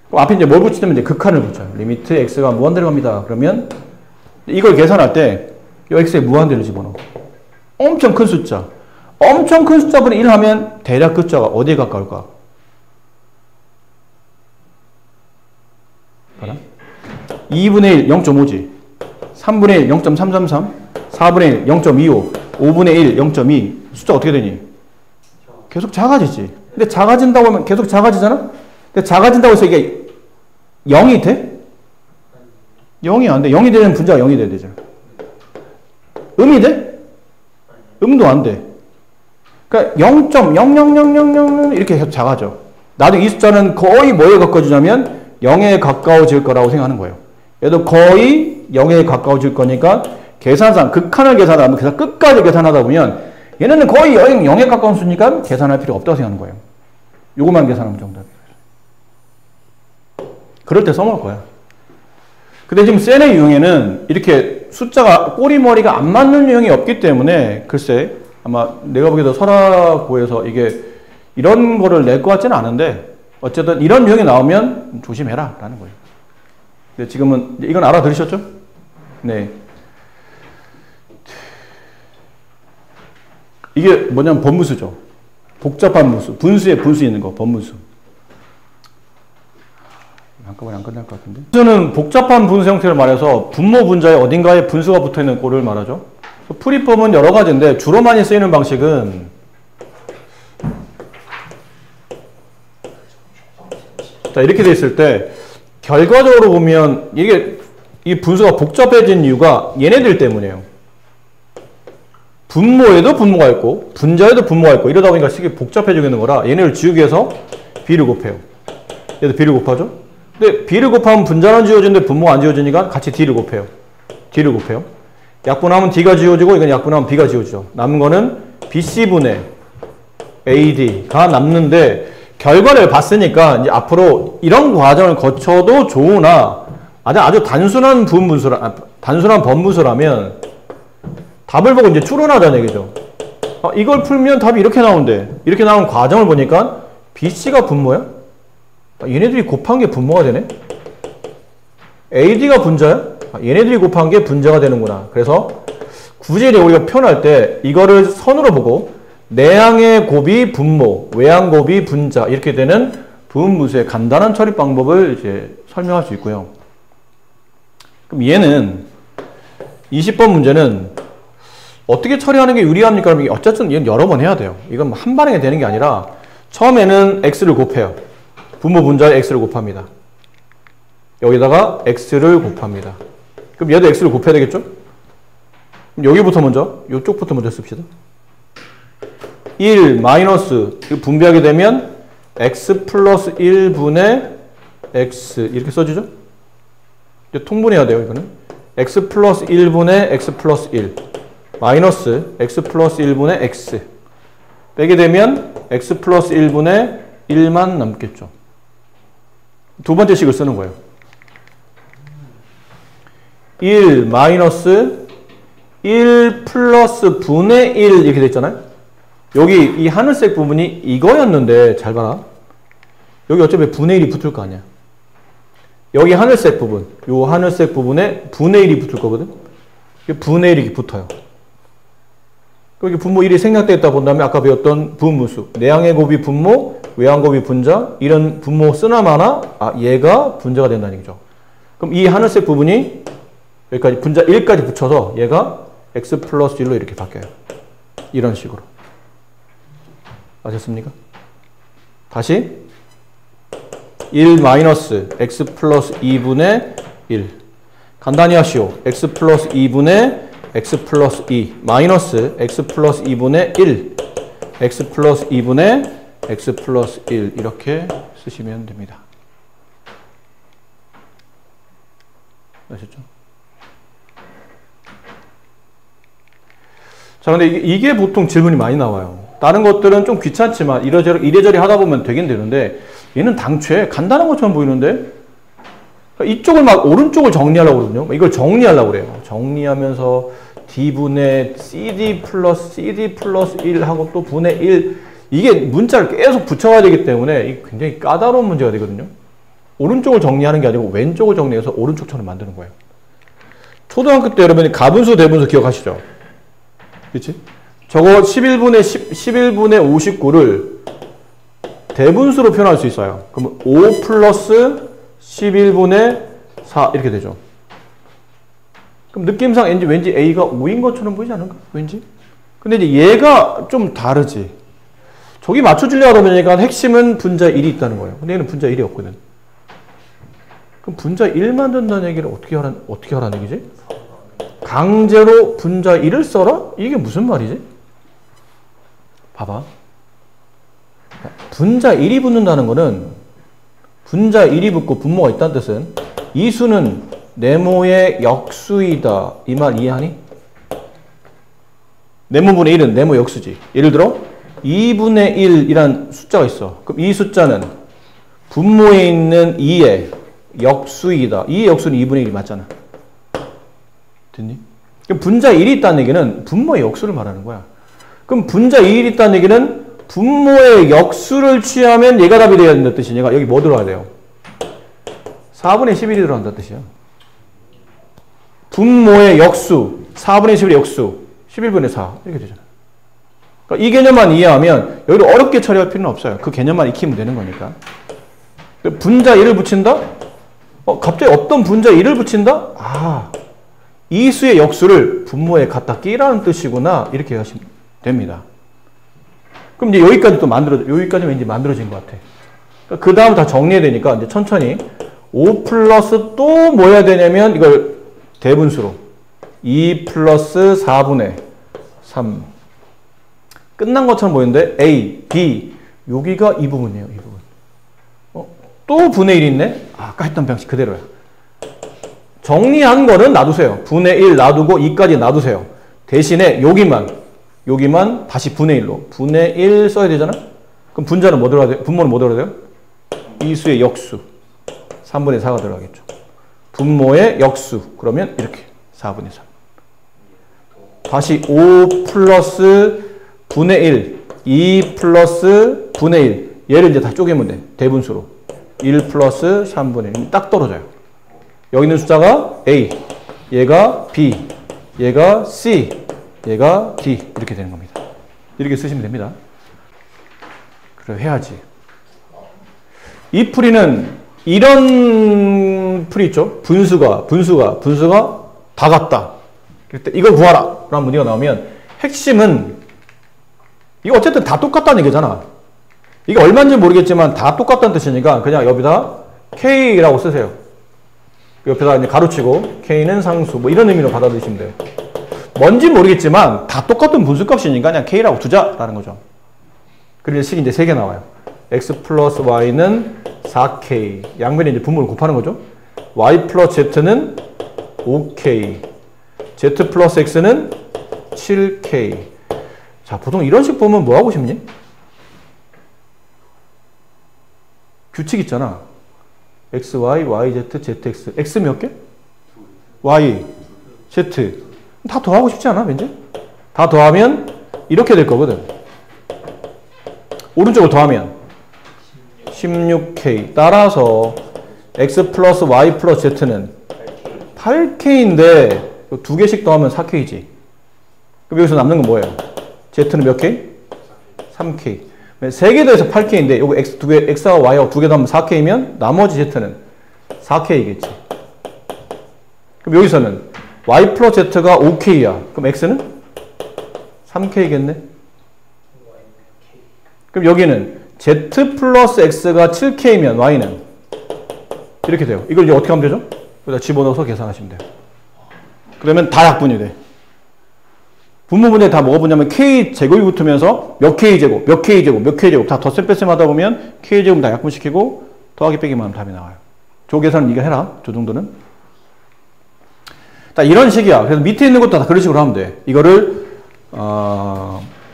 그럼 앞에 이제 뭘 붙이냐면 이제 극한을 붙여요. 리미트 x가 무한대로 갑니다. 그러면 이걸 계산할 때 이 x에 무한대를 집어넣어. 엄청 큰 숫자. 엄청 큰 숫자분의 1 하면 대략 끝자가 어디에 가까울까? 봐라. 2분의 1 0.5지. 3분의 1 0.333. 4분의 1 0.25. 5분의 1 0.2. 숫자 어떻게 되니? 계속 작아지지. 근데 작아진다고 하면 계속 작아지잖아? 근데 작아진다고 해서 이게 0이 돼? 0이 안 돼. 0이 되는 분자가 0이 돼야 되잖아. 음이 돼? 음도 안 돼. 그러니까 0.00000 이렇게 계속 작아져. 나중에 이 숫자는 거의 뭐에 가까워지냐면 0에 가까워질 거라고 생각하는 거예요. 얘도 거의 0에 가까워질 거니까 계산상 극한을 계산하면 계산 끝까지 계산하다 보면 얘네는 거의 0에 가까운 수니까 계산할 필요 없다고 생각하는 거예요. 요거만 계산하면 정답이에요. 그럴 때 써먹을 거야. 근데 지금 셀의 유형에는 이렇게 숫자가 꼬리머리가 안 맞는 유형이 없기 때문에 글쎄 아마 내가 보기에도 설화고에서 이게 이런 거를 낼 것 같지는 않은데 어쨌든 이런 유형이 나오면 조심해라 라는 거예요. 근데 지금은 이건 알아들으셨죠? 네. 이게 뭐냐면 번무수죠. 복잡한 무수. 분수에 분수 있는 거. 번무수. 한꺼번에 안 끝날 것 같은데. 분수는 복잡한 분수 형태를 말해서 분모 분자에 어딘가에 분수가 붙어있는 꼴을 말하죠. 풀이법은 여러 가지인데 주로 많이 쓰이는 방식은 자 이렇게 돼 있을 때 결과적으로 보면 이게 이 분수가 복잡해진 이유가 얘네들 때문이에요. 분모에도 분모가 있고 분자에도 분모가 있고 이러다 보니까 식이 복잡해지게 되는 거라 얘네를 지우기 위해서 b를 곱해요. 얘도 b를 곱하죠. 근데 b를 곱하면 분자는 지워지는데 분모가 안 지워지니까 같이 d를 곱해요. d를 곱해요. 약분하면 d가 지워지고 이건 약분하면 b가 지워지죠. 남은 거는 bc분의 ad가 남는데 결과를 봤으니까 이제 앞으로 이런 과정을 거쳐도 좋으나 아주 단순한 단순한 번분수라면 답을 보고 이제 추론하자는 얘기죠. 이걸 풀면 답이 이렇게 나오는데 이렇게 나온 과정을 보니까 BC가 분모야? 얘네들이 곱한 게 분모가 되네? AD가 분자야? 얘네들이 곱한 게 분자가 되는구나. 그래서 굳이 우리가 표현할 때 이거를 선으로 보고 내항의 곱이 분모, 외항 곱이 분자 이렇게 되는 부분무수의 간단한 처리 방법을 이제 설명할 수 있고요. 그럼 얘는 20번 문제는 어떻게 처리하는 게 유리합니까? 그럼 어쨌든 얘는 여러 번 해야 돼요. 이건 한 방에 되는 게 아니라 처음에는 x를 곱해요. 분모 분자에 x를 곱합니다. 여기다가 x를 곱합니다. 그럼 얘도 x를 곱해야 되겠죠? 그럼 여기부터 먼저, 이쪽부터 먼저 씁시다. 1 마이너스 분배하게 되면 x 플러스 1분의 x 이렇게 써지죠? 이제 통분해야 돼요. 이거는 x 플러스 1분의 x 플러스 1 마이너스 x 플러스 1분의 x 빼게 되면 x 플러스 1분의 1만 남겠죠. 두 번째 식을 쓰는 거예요. 1 마이너스 1 플러스 분의 1 이렇게 됐잖아요. 여기 이 하늘색 부분이 이거였는데 잘 봐라. 여기 어차피 분의 1이 붙을 거 아니야. 여기 하늘색 부분, 요 하늘색 부분에 분의 1이 붙을 거거든. 분의 1이 붙어요. 여기 분모 1이 생략되어 있다 본 다음에 아까 배웠던 분무수 내항의 곱이 분모, 외환곱이 분자, 이런 분모 쓰나마나 얘가 분자가 된다는 얘기죠. 그럼 이 하늘색 부분이 여기까지 분자 1까지 붙여서 얘가 x 플러스 1로 이렇게 바뀌어요. 이런 식으로. 아셨습니까? 다시 1 마이너스 x 플러스 2분의 1 간단히 하시오. x 플러스 2분의 x 플러스 2 마이너스 x 플러스 2분의 1 x 플러스 2분의 x 플러스 1 이렇게 쓰시면 됩니다. 아셨죠? 자, 근데 이게 보통 질문이 많이 나와요. 다른 것들은 좀 귀찮지만 이래저래 하다 보면 되긴 되는데 얘는 당최 간단한 것처럼 보이는데 이쪽을 막 오른쪽을 정리하려고 그러거든요. 이걸 정리하려고 그래요. 정리하면서 d분의 cd 플러스 1 하고 또 분의 1 이게 문자를 계속 붙여야 되기 때문에 이게 굉장히 까다로운 문제가 되거든요. 오른쪽을 정리하는 게 아니고 왼쪽을 정리해서 오른쪽처럼 만드는 거예요. 초등학교 때 여러분이 가분수 대분수 기억하시죠? 그치? 저거 11분의 59를 대분수로 표현할 수 있어요. 그럼 5 플러스 11분의 4 이렇게 되죠. 그럼 느낌상 왠지 A가 5인 것처럼 보이지 않을까? 왠지? 근데 이제 얘가 좀 다르지. 저기 맞춰주려고 하다 보니까 핵심은 분자 1이 있다는 거예요. 근데 얘는 분자 1이 없거든. 그럼 분자 1 만든다는 얘기를 어떻게 하라는 얘기지? 강제로 분자 1을 써라? 이게 무슨 말이지? 봐봐. 분자 1이 붙는다는 거는 분자 1이 붙고 분모가 있다는 뜻은 이 수는 네모의 역수이다. 이 말 이해하니? 네모분의 1은 네모 역수지. 예를 들어 2분의 1이란 숫자가 있어. 그럼 이 숫자는 분모에 있는 2의 역수이다. 2의 역수는 2분의 1이 맞잖아. 됐니? 그럼 분자 1이 있다는 얘기는 분모의 역수를 말하는 거야. 그럼 분자 1이 있다는 얘기는 분모의 역수를 취하면 얘가 답이 되어야 된다는 뜻이야. 얘가 여기 뭐 들어가야 돼요? 4분의 11이 들어간다는 뜻이야. 분모의 역수 4분의 11의 역수 11분의 4 이렇게 되잖아. 그러니까 이 개념만 이해하면 여기를 어렵게 처리할 필요는 없어요. 그 개념만 익히면 되는 거니까. 분자 1을 붙인다? 갑자기 어떤 분자 1을 붙인다? 이 수의 역수를 분모에 갖다 끼라는 뜻이구나. 이렇게 하시면 됩니다. 그럼 이제 여기까지 또 여기까지는 이제 만들어진 것 같아. 그러니까 그 다음 다 정리해야 되니까 이제 천천히 5 플러스 또 뭐 해야 되냐면 이걸 대분수로 2 플러스 4분의 3 끝난 것처럼 보이는데 A, B 여기가 이 부분이에요. 이 부분. 또 분의 1이 있네? 아까 했던 방식 그대로야. 정리한 거는 놔두세요. 분의 1 놔두고 2까지 놔두세요. 대신에 여기만 다시 분의 1로. 분의 1 써야 되잖아? 그럼 분자는 뭐 들어가야 돼요? 분모는 뭐 들어가야 돼요? 이 수의 역수. 3분의 4가 들어가겠죠. 분모의 역수. 그러면 이렇게. 4분의 3. 다시 5 플러스 분의 1. 2 플러스 분의 1. 얘를 이제 다 쪼개면 돼. 대분수로. 1 플러스 3분의 1. 딱 떨어져요. 여기 있는 숫자가 A, 얘가 B, 얘가 C, 얘가 D 이렇게 되는 겁니다. 이렇게 쓰시면 됩니다. 그래 해야지. 이 풀이는 이런 풀이 있죠. 분수가 다 같다. 그럴 때 이걸 구하라 라는 문제가 나오면 핵심은 이거 어쨌든 다 똑같다는 얘기잖아. 이게 얼마인지 모르겠지만 다 똑같다는 뜻이니까 그냥 여기다 K라고 쓰세요. 옆에다 이제 가로치고 K는 상수 뭐 이런 의미로 받아들이시면 돼요. 뭔지 모르겠지만 다 똑같은 분수값이니까 그냥 K라고 두자라는 거죠. 그래서 식이 이제 3개 나와요. X 플러스 Y는 4K 양변에 이제 분모를 곱하는 거죠. Y 플러스 Z는 5K Z 플러스 X는 7K. 자, 보통 이런 식 보면 뭐 하고 싶니? 규칙 있잖아. X, Y, Y, Z, Z, X. X 몇 개? Y, Z. 다 더하고 싶지 않아, 왠지? 다 더하면 이렇게 될 거거든. 오른쪽을 더하면 16K. 따라서 X 플러스 Y 플러스 Z는 8K인데 2개씩 더하면 4K지. 그럼 여기서 남는 건 뭐예요? Z는 몇 K? 3K. 3개 더해서 8K인데 요거 X 두 개, X와 Y하고 두 개 더하면 4K면 나머지 Z는 4K겠지. 그럼 여기서는 Y 플러스 Z가 5K야. 그럼 X는 3K겠네. 그럼 여기는 Z 플러스 X가 7K면 Y는 이렇게 돼요. 이걸 이제 어떻게 하면 되죠? 여기다 집어넣어서 계산하시면 돼요. 그러면 다 약분이 돼. 분모분에 다 뭐가 붙냐면 K 제곱이 붙으면서 몇 K 제곱, 몇 K 제곱, 몇 K 제곱 다 덧셈 뺄셈 하다 보면 K 제곱 다 약분시키고 더하기 빼기만 하면 답이 나와요. 저 계산은 네가 해라. 저 정도는. 자, 이런 식이야. 그래서 밑에 있는 것도 다 그런 식으로 하면 돼. 이거를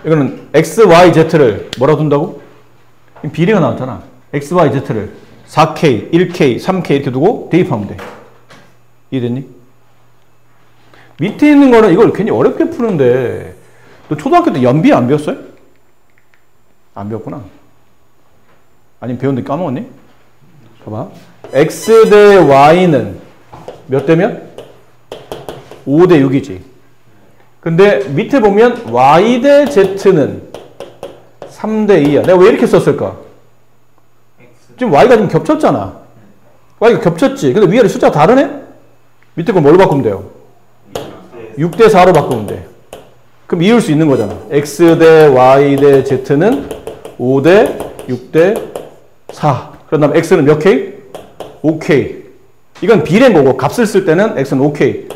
이거는 X, Y, Z를 뭐라 둔다고? 비례가 나왔잖아. X, Y, Z를 4K, 1K, 3K 이렇게 두고 대입하면 돼. 이해됐니? 밑에 있는 거는 이걸 괜히 어렵게 푸는데 너 초등학교 때 연비 안 배웠어요? 안 배웠구나. 아니면 배웠는데 까먹었니? 봐봐. X 대 Y는 몇 대 몇? 5대 6이지. 근데 밑에 보면 Y 대 Z는 3대 2야. 내가 왜 이렇게 썼을까? 지금 Y가 좀 겹쳤잖아. Y가 겹쳤지. 근데 위아래 숫자가 다르네? 밑에 거 뭘로 바꾸면 돼요? 6대 4로 바꾸면 돼. 그럼 이을 수 있는 거잖아. X 대 Y 대 Z는 5대 6대 4. 그런 다음에 X는 몇 K? 5K. 이건 비례인 거고 값을 쓸 때는 X는 5K.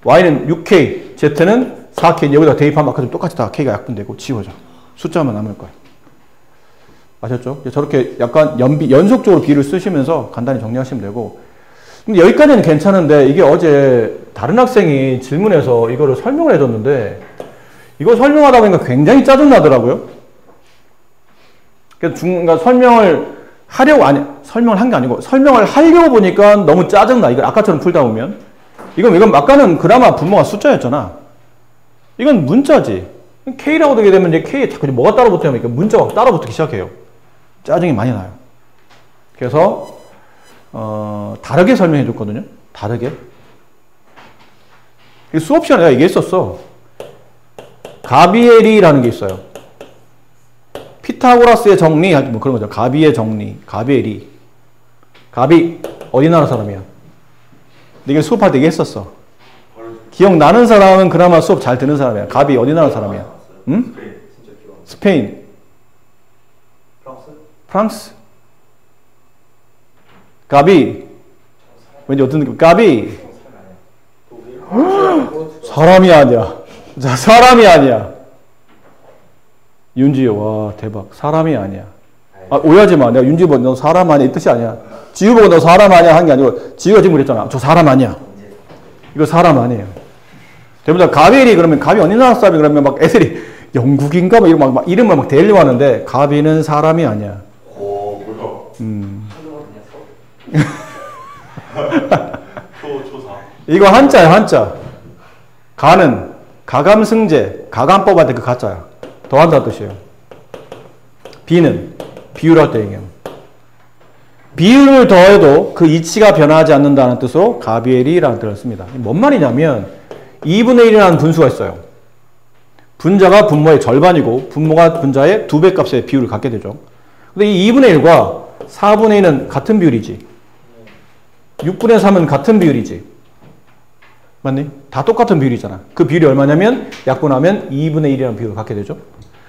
Y는 6K. Z는 4K. 여기다 대입하면 아까 좀 똑같이 다 K가 약분되고 지워져. 숫자만 남을 거야. 아셨죠? 저렇게 약간 연속적으로 비를 쓰시면서 간단히 정리하시면 되고. 근데 여기까지는 괜찮은데 이게 어제 다른 학생이 질문해서 이거를 설명을 해줬는데 이거 설명하다 보니까 굉장히 짜증나더라고요. 그러니까 설명을 설명을 한 게 아니고 설명을 하려고 보니까 너무 짜증나. 이거 아까처럼 풀다 보면 이건 아까는 그나마 분모가 숫자였잖아. 이건 문자지. K라고 되게 되면 이제 K에 자꾸 뭐가 따라 붙으면 문자가 따라 붙기 시작해요. 짜증이 많이 나요. 그래서 다르게 설명해 줬거든요. 다르게. 수업 시간에 내가 얘기했었어. 가비엘이라는 게 있어요. 피타고라스의 정리, 뭐 그런 거죠. 가비의 정리, 가비엘이. 가비, 어디 나라 사람이야? 내가 수업할 때 얘기했었어. 기억나는 사람은 그나마 수업 잘 듣는 사람이야. 가비, 어디 나라 사람이야? 응? 스페인. 프랑스. 가비. 왠지 어떤 느낌? 가비. 사람이 아니야. 자, 사람이 아니야. 윤지호, 와, 대박. 사람이 아니야. 아, 오해하지 마. 내가 윤지호 보고 너 사람 아니야. 이 뜻이 아니야. 지우 보고 너 사람 아니야. 한 게 아니고, 지우가 지금 그랬잖아. 저 사람 아니야. 이거 사람 아니에요. 대부분 가비엘이 그러면, 가비 어디 나라 사람이 그러면 막 애들이 영국인가? 막 이런 막 이름을 막 대려고 하는데, 가비는 사람이 아니야. 오, 뭐야? 초사. 이거 한자야, 한자. 가는, 가감승제, 가감법 할 때 그 가자야. 더한다는 뜻이에요. 비는, 비율할 때 얘기해요. 비율을 더해도 그 이치가 변하지 않는다는 뜻으로 가비엘이라는 뜻을 씁니다. 뭔 말이냐면 2분의 1이라는 분수가 있어요. 분자가 분모의 절반이고 분모가 분자의 2배 값의 비율을 갖게 되죠. 근데 이 2분의 1과 4분의 1은 같은 비율이지. 6분의 3은 같은 비율이지. 맞니? 다 똑같은 비율이잖아. 그 비율이 얼마냐면 약분하면 2분의 1이라는 비율을 갖게 되죠.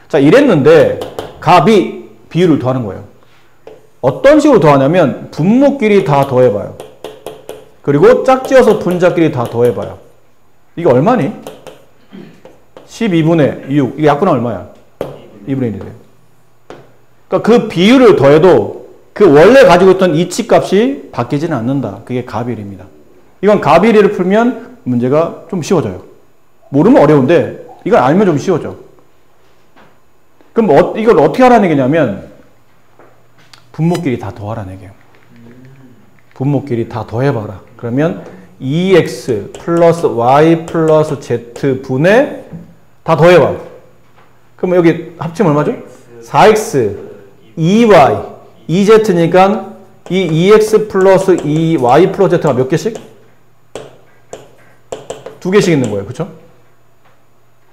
자, 이랬는데 가비 비율을 더하는 거예요. 어떤 식으로 더하냐면 분모끼리 다 더해봐요. 그리고 짝지어서 분자끼리 다 더해봐요. 이게 얼마니? 12분의 6. 이게 약분하면 얼마야? 2분의 1이 돼요. 그러니까 그 비율을 더해도 그 원래 가지고 있던 이치값이 바뀌지는 않는다. 그게 가비율입니다. 이건 가비율을 풀면 문제가 좀 쉬워져요. 모르면 어려운데 이걸 알면 좀 쉬워져. 그럼 이걸 어떻게 하라는 얘기냐면 분모끼리 다 더하라는 얘기예요. 분모끼리 다 더해봐라. 그러면 2x 플러스 y 플러스 z 분의 다 더해봐. 그럼 여기 합치면 얼마죠? 4x 2y 2z니까 이 2x 플러스 2y 플러스 z가 몇 개씩? 2개씩 있는 거예요. 그쵸?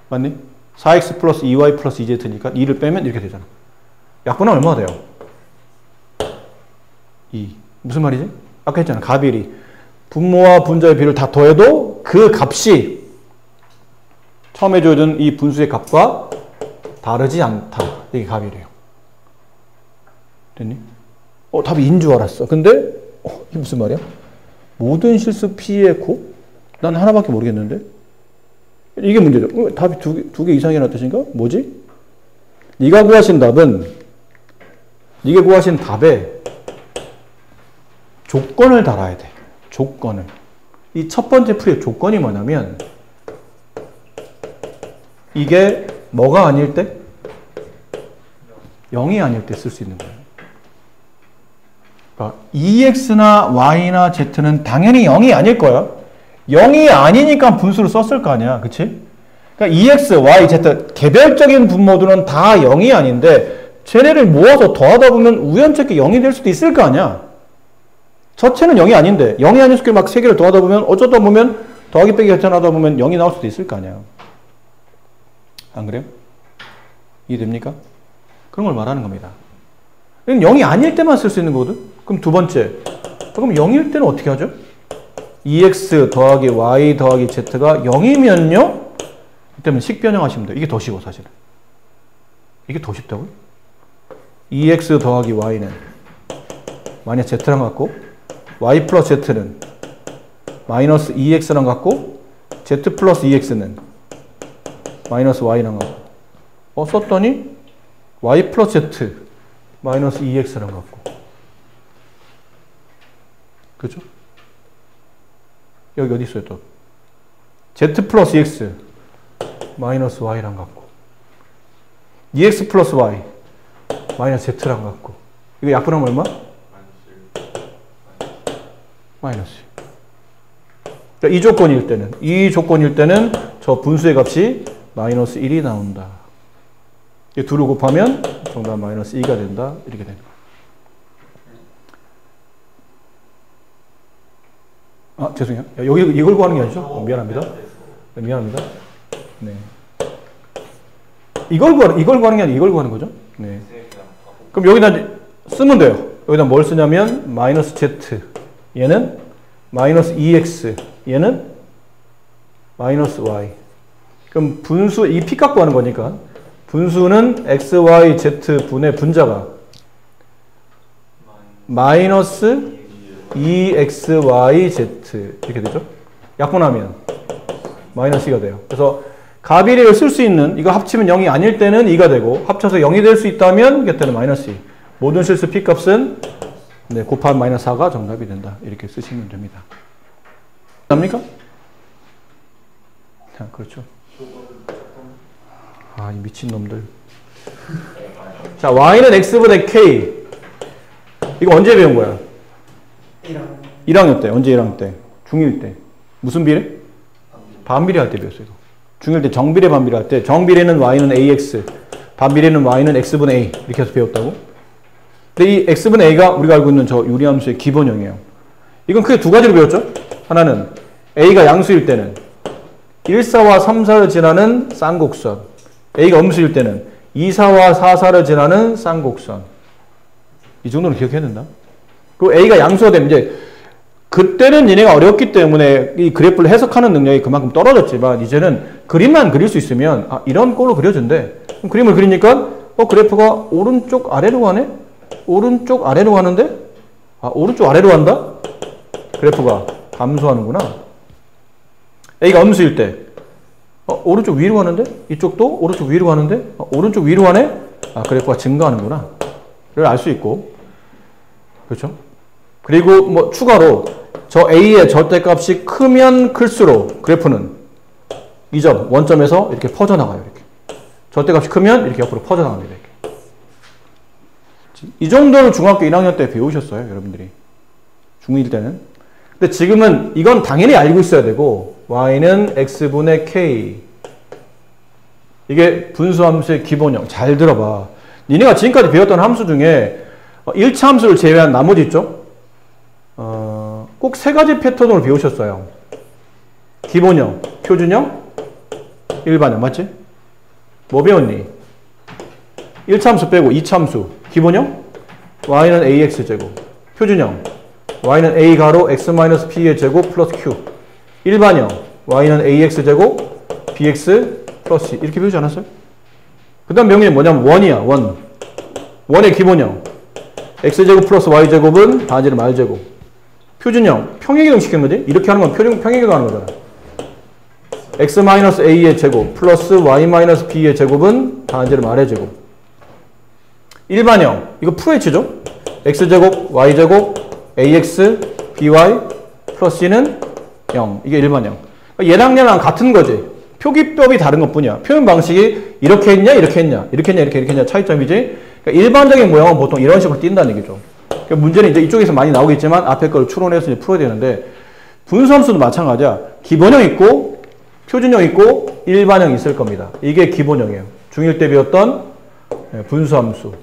맞니? 4x 플러스 2y 플러스 2z니까 2를 빼면 이렇게 되잖아. 약분하면 얼마가 돼요? 2. 무슨 말이지? 아까 했잖아. 가비리. 분모와 분자의 비를 다 더해도 그 값이 처음에 줘준 이 분수의 값과 다르지 않다. 이게 가비래요. 됐니? 답이 인 줄 알았어. 근데 이게 무슨 말이야? 모든 실수 P의 곱? 난 하나밖에 모르겠는데? 이게 문제죠. 답이 두 개 이상이라는 뜻인가? 뭐지? 네가 구하신 답은 네가 구하신 답에 조건을 달아야 돼. 조건을. 이 첫 번째 풀이의 조건이 뭐냐면 이게 뭐가 아닐 때? 0이 아닐 때 쓸 수 있는 거예요. 그러니까 EX나 Y나 Z는 당연히 0이 아닐 거야. 0이 아니니까 분수를 썼을 거 아니야. 그치? 그러니까 EX, Y, Z 개별적인 분모들은 다 0이 아닌데 쟤네를 모아서 더하다 보면 우연찮게 0이 될 수도 있을 거 아니야. 저체는 0이 아닌데 0이 아닌 수끼리 막 3개를 더하다 보면 어쩌다 보면 더하기 빼기 계산하다 보면 0이 나올 수도 있을 거 아니야. 안 그래요? 이해됩니까? 그런 걸 말하는 겁니다. 0이 아닐 때만 쓸 수 있는 거거든? 그럼 두 번째. 그럼 0일 때는 어떻게 하죠? EX 더하기 Y 더하기 Z가 0이면요? 그때는 식변형하시면 돼요. 이게 더 쉬워, 사실은. 이게 더 쉽다고요? EX 더하기 Y는 마이너스 Z랑 같고, Y 플러스 Z는 마이너스 EX랑 같고, Z 플러스 EX는 마이너스 Y랑 같고. 썼더니 Y 플러스 Z 마이너스 EX랑 같고. 그죠? 여기 어디 있어요, 또? Z 플러스 EX 마이너스 Y랑 같고. EX 플러스 Y 마이너스 Z랑 같고. 이거 약분하면 얼마? 마이너스. 그러니까 이 조건일 때는 저 분수의 값이 마이너스 1이 나온다. 이 둘을 곱하면 정답 마이너스 2가 된다. 이렇게 되는 거예요. 죄송해요. 여기 이걸 구하는 게 아니죠? 미안합니다. 네, 미안합니다. 네. 이걸 구하는 게 아니라 이걸 구하는 거죠? 네. 그럼 여기다 쓰면 돼요. 여기다 뭘 쓰냐면 마이너스 Z 얘는 마이너스 EX 얘는 마이너스 Y. 그럼 분수 이 P 값 구하는 거니까 분수는 X, Y, Z 분의 분자가 마이너스 EX, Y, Z 이렇게 되죠. 약분하면 마이너스 2가 돼요. 그래서 가비례를 쓸 수 있는 이거 합치면 0이 아닐 때는 2가 되고 합쳐서 0이 될 수 있다면 그때는 마이너스 2. 모든 실수 P 값은 곱한 마이너스 4가 정답이 된다. 이렇게 쓰시면 됩니다. 됩니까? 자, 그렇죠. 이 미친놈들. 자, Y는 X분의 K. 이거 언제 배운 거야? 1학년 때. 언제 1학년 때? 중1 때. 무슨 비례? 반비례 할 때 배웠어요. 이거. 중1 때 정비례 반비례 할 때 정비례는 Y는 AX, 반비례는 Y는 X분의 A 이렇게 해서 배웠다고. 근데 이 X분의 A가 우리가 알고 있는 저 유리함수의 기본형이에요. 이건 크게 두 가지로 배웠죠. 하나는 A가 양수일 때는 1, 4와 3, 4를 지나는 쌍곡선, A가 음수일 때는 2, 4와 4, 4를 지나는 쌍곡선. 이 정도는 기억해야 된다. 그리고 A가 양수가 되면 이제 그때는 얘네가 어렵기 때문에 이 그래프를 해석하는 능력이 그만큼 떨어졌지만 이제는 그림만 그릴 수 있으면 이런 꼴로 그려준대. 그럼 그림을 그리니까 그래프가 오른쪽 아래로 가네? 오른쪽 아래로 가는데? 오른쪽 아래로 간다? 그래프가 감소하는구나. A가 음수일 때 오른쪽 위로 가는데? 이쪽도 오른쪽 위로 가는데? 오른쪽 위로 가네? 그래프가 증가하는구나. 를 알 수 있고. 그렇죠? 그리고 뭐 추가로 저 A의 절대값이 크면 클수록 그래프는 이 점, 원점에서 이렇게 퍼져나가요. 이렇게. 절대값이 크면 이렇게 옆으로 퍼져나갑니다. 이렇게. 이 정도는 중학교 1학년 때 배우셨어요. 여러분들이. 중1 때는. 근데 지금은 이건 당연히 알고 있어야 되고 Y는 X분의 K. 이게 분수함수의 기본형. 잘 들어봐. 니네가 지금까지 배웠던 함수 중에 1차 함수를 제외한 나머지 있죠? 꼭 세 가지 패턴으로 배우셨어요. 기본형, 표준형, 일반형. 맞지? 뭐 배웠니? 1차 함수 빼고 2차 함수. 기본형 y는 ax제곱. 표준형 y는 a 가로 x 마이너스 p의 제곱 플러스 q. 일반형 y는 ax제곱 bx 플러스 c. 이렇게 배우지 않았어요? 그 다음 명령이 뭐냐면 원이야. 원의 기본형 x제곱 플러스 y제곱은 반지름 r제곱. 표준형 평행이동 시키는 거지. 이렇게 하는 건 평행이동 하는 거잖아. x 마이너스 a의 제곱 플러스 y 마이너스 b의 제곱은 반지름 r의 제곱. 일반형 이거 프로h죠. x제곱 y제곱 ax by 플러스 c는 0. 이게 일반형. 얘랑 같은 거지. 표기법이 다른 것 뿐이야. 표현 방식이 이렇게 했냐 이렇게 했냐 이렇게 했냐 이렇게 했냐 차이점이지. 그러니까 일반적인 모양은 보통 이런 식으로 띈다는 얘기죠. 그러니까 문제는 이제 이쪽에서 많이 나오겠지만 앞에 걸 추론해서 이제 풀어야 되는데, 분수함수도 마찬가지야. 기본형 있고 표준형 있고 일반형 있을 겁니다. 이게 기본형이에요. 중1 때 배웠던 분수함수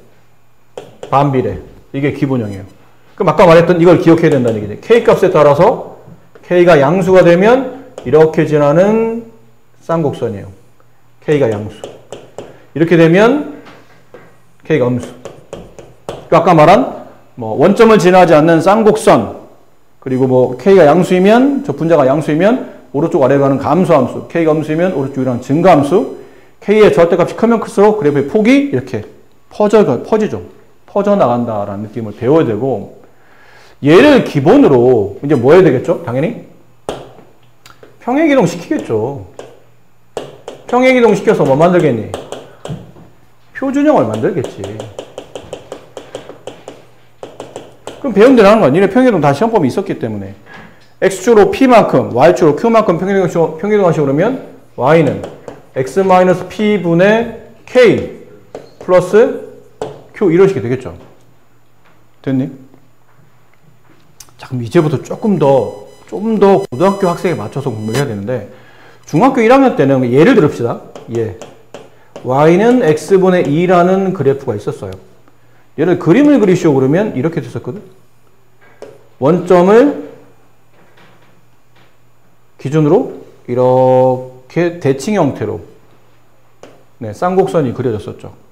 반비례, 이게 기본형이에요. 그럼 아까 말했던 이걸 기억해야 된다는 얘기지. k 값에 따라서 k가 양수가 되면 이렇게 지나는 쌍곡선이에요. k가 양수. 이렇게 되면 k가 음수. 그러니까 아까 말한 뭐 원점을 지나지 않는 쌍곡선, 그리고 뭐 k가 양수이면, 저 분자가 양수이면 오른쪽 아래로 가는 감소함수, k가 음수이면 오른쪽으로 가는 증가함수. k의 절대값이 크면 클수록 그래프의 폭이 이렇게 퍼지죠. 퍼져나간다라는 느낌을 배워야 되고, 얘를 기본으로 이제 뭐 해야 되겠죠? 당연히 평행이동 시키겠죠. 평행이동 시켜서 뭐 만들겠니? 표준형을 만들겠지. 그럼 배운 대로 하는 거야. 니네 평행이동 다 시험법이 있었기 때문에. x축으로 p만큼, y축으로 q만큼 평행이동 하시고 그러면 y는 x-p분의 k 플러스 q 이런 식이 되겠죠. 됐니? 자, 그럼 이제부터 조금 더 고등학교 학생에 맞춰서 공부를 해야 되는데, 중학교 1학년 때는 예를 들읍시다. 예. y는 x분의 2라는 그래프가 있었어요. 얘를 그림을 그리시오 그러면 이렇게 됐었거든. 원점을 기준으로 이렇게 대칭 형태로 쌍곡선이 그려졌었죠.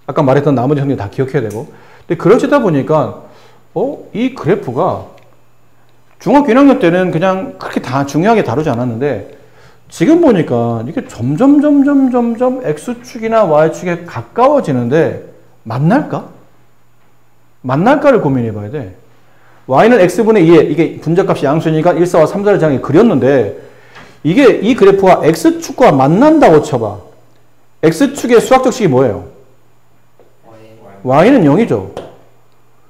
아까 말했던 나머지 성질 다 기억해야 되고. 근데 그러시다 보니까 이 그래프가 중학교 1학년 때는 그냥 그렇게 다 중요하게 다루지 않았는데, 지금 보니까 이게 점점 x축이나 y축에 가까워지는데 맞날까? 맞날까를 고민해 봐야 돼. y는 x분의 2에 이게 분자값이 양수니까 1, 4와 3, 4를 장에 그렸는데, 이게 이 그래프가 x축과 만난다고 쳐봐. x축의 수학적 식이 뭐예요? y는 0이죠.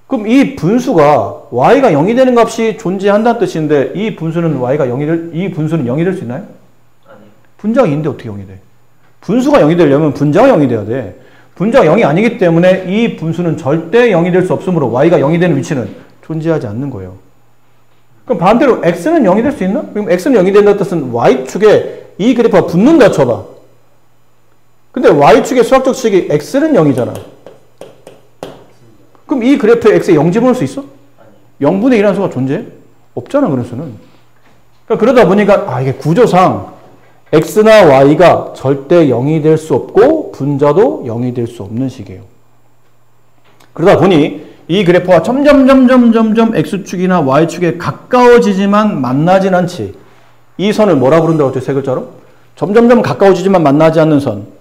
그럼 이 분수가 y가 0이 되는 값이 존재한다는 뜻인데, 이 분수는 이 분수는 0이 될 수 있나요? 아니요. 분자가 2인데 어떻게 0이 돼? 분수가 0이 되려면 분자가 0이 돼야 돼. 분자가 0이 아니기 때문에 이 분수는 절대 0이 될 수 없으므로 y가 0이 되는 위치는 존재하지 않는 거예요. 그럼 반대로 x는 0이 될 수 있나? 그럼 x는 0이 된다는 뜻은 y축에 이 그래프가 붙는다 쳐봐. 근데 y축의 수학적 식이 x는 0이잖아. 그럼 이 그래프에 x에 0 집어넣을 수 있어? 아니요. 0분의 1이라는 수가 존재해? 없잖아, 그런 수는. 그러다 보니까 이게 구조상 x나 y가 절대 0이 될 수 없고 분자도 0이 될 수 없는 식이에요. 그러다 보니 이 그래프가 점점 x축이나 y축에 가까워지지만 만나진 않지. 이 선을 뭐라 부른다고 했죠? 세 글자로? 점점 가까워지지만 만나지 않는 선.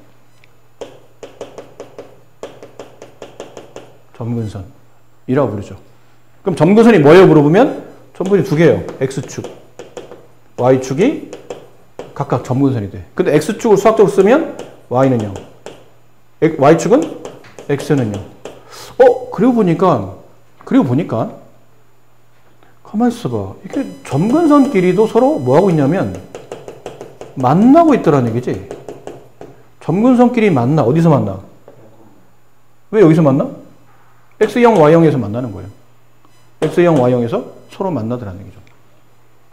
점근선이라고 부르죠. 그럼 점근선이 뭐예요? 물어보면 점근이 두 개예요. x축, y축이 각각 점근선이 돼. 근데 x축을 수학적으로 쓰면 y는 0, y축은 x는 0. 그리고 보니까 가만히 있어봐. 이게 점근선끼리도 서로 뭐하고 있냐면 만나고 있더라는 얘기지. 점근선끼리 만나. 어디서 만나? 왜 여기서 만나? X형, Y형에서 만나는 거예요. X형, Y형에서 서로 만나더라는 얘기죠.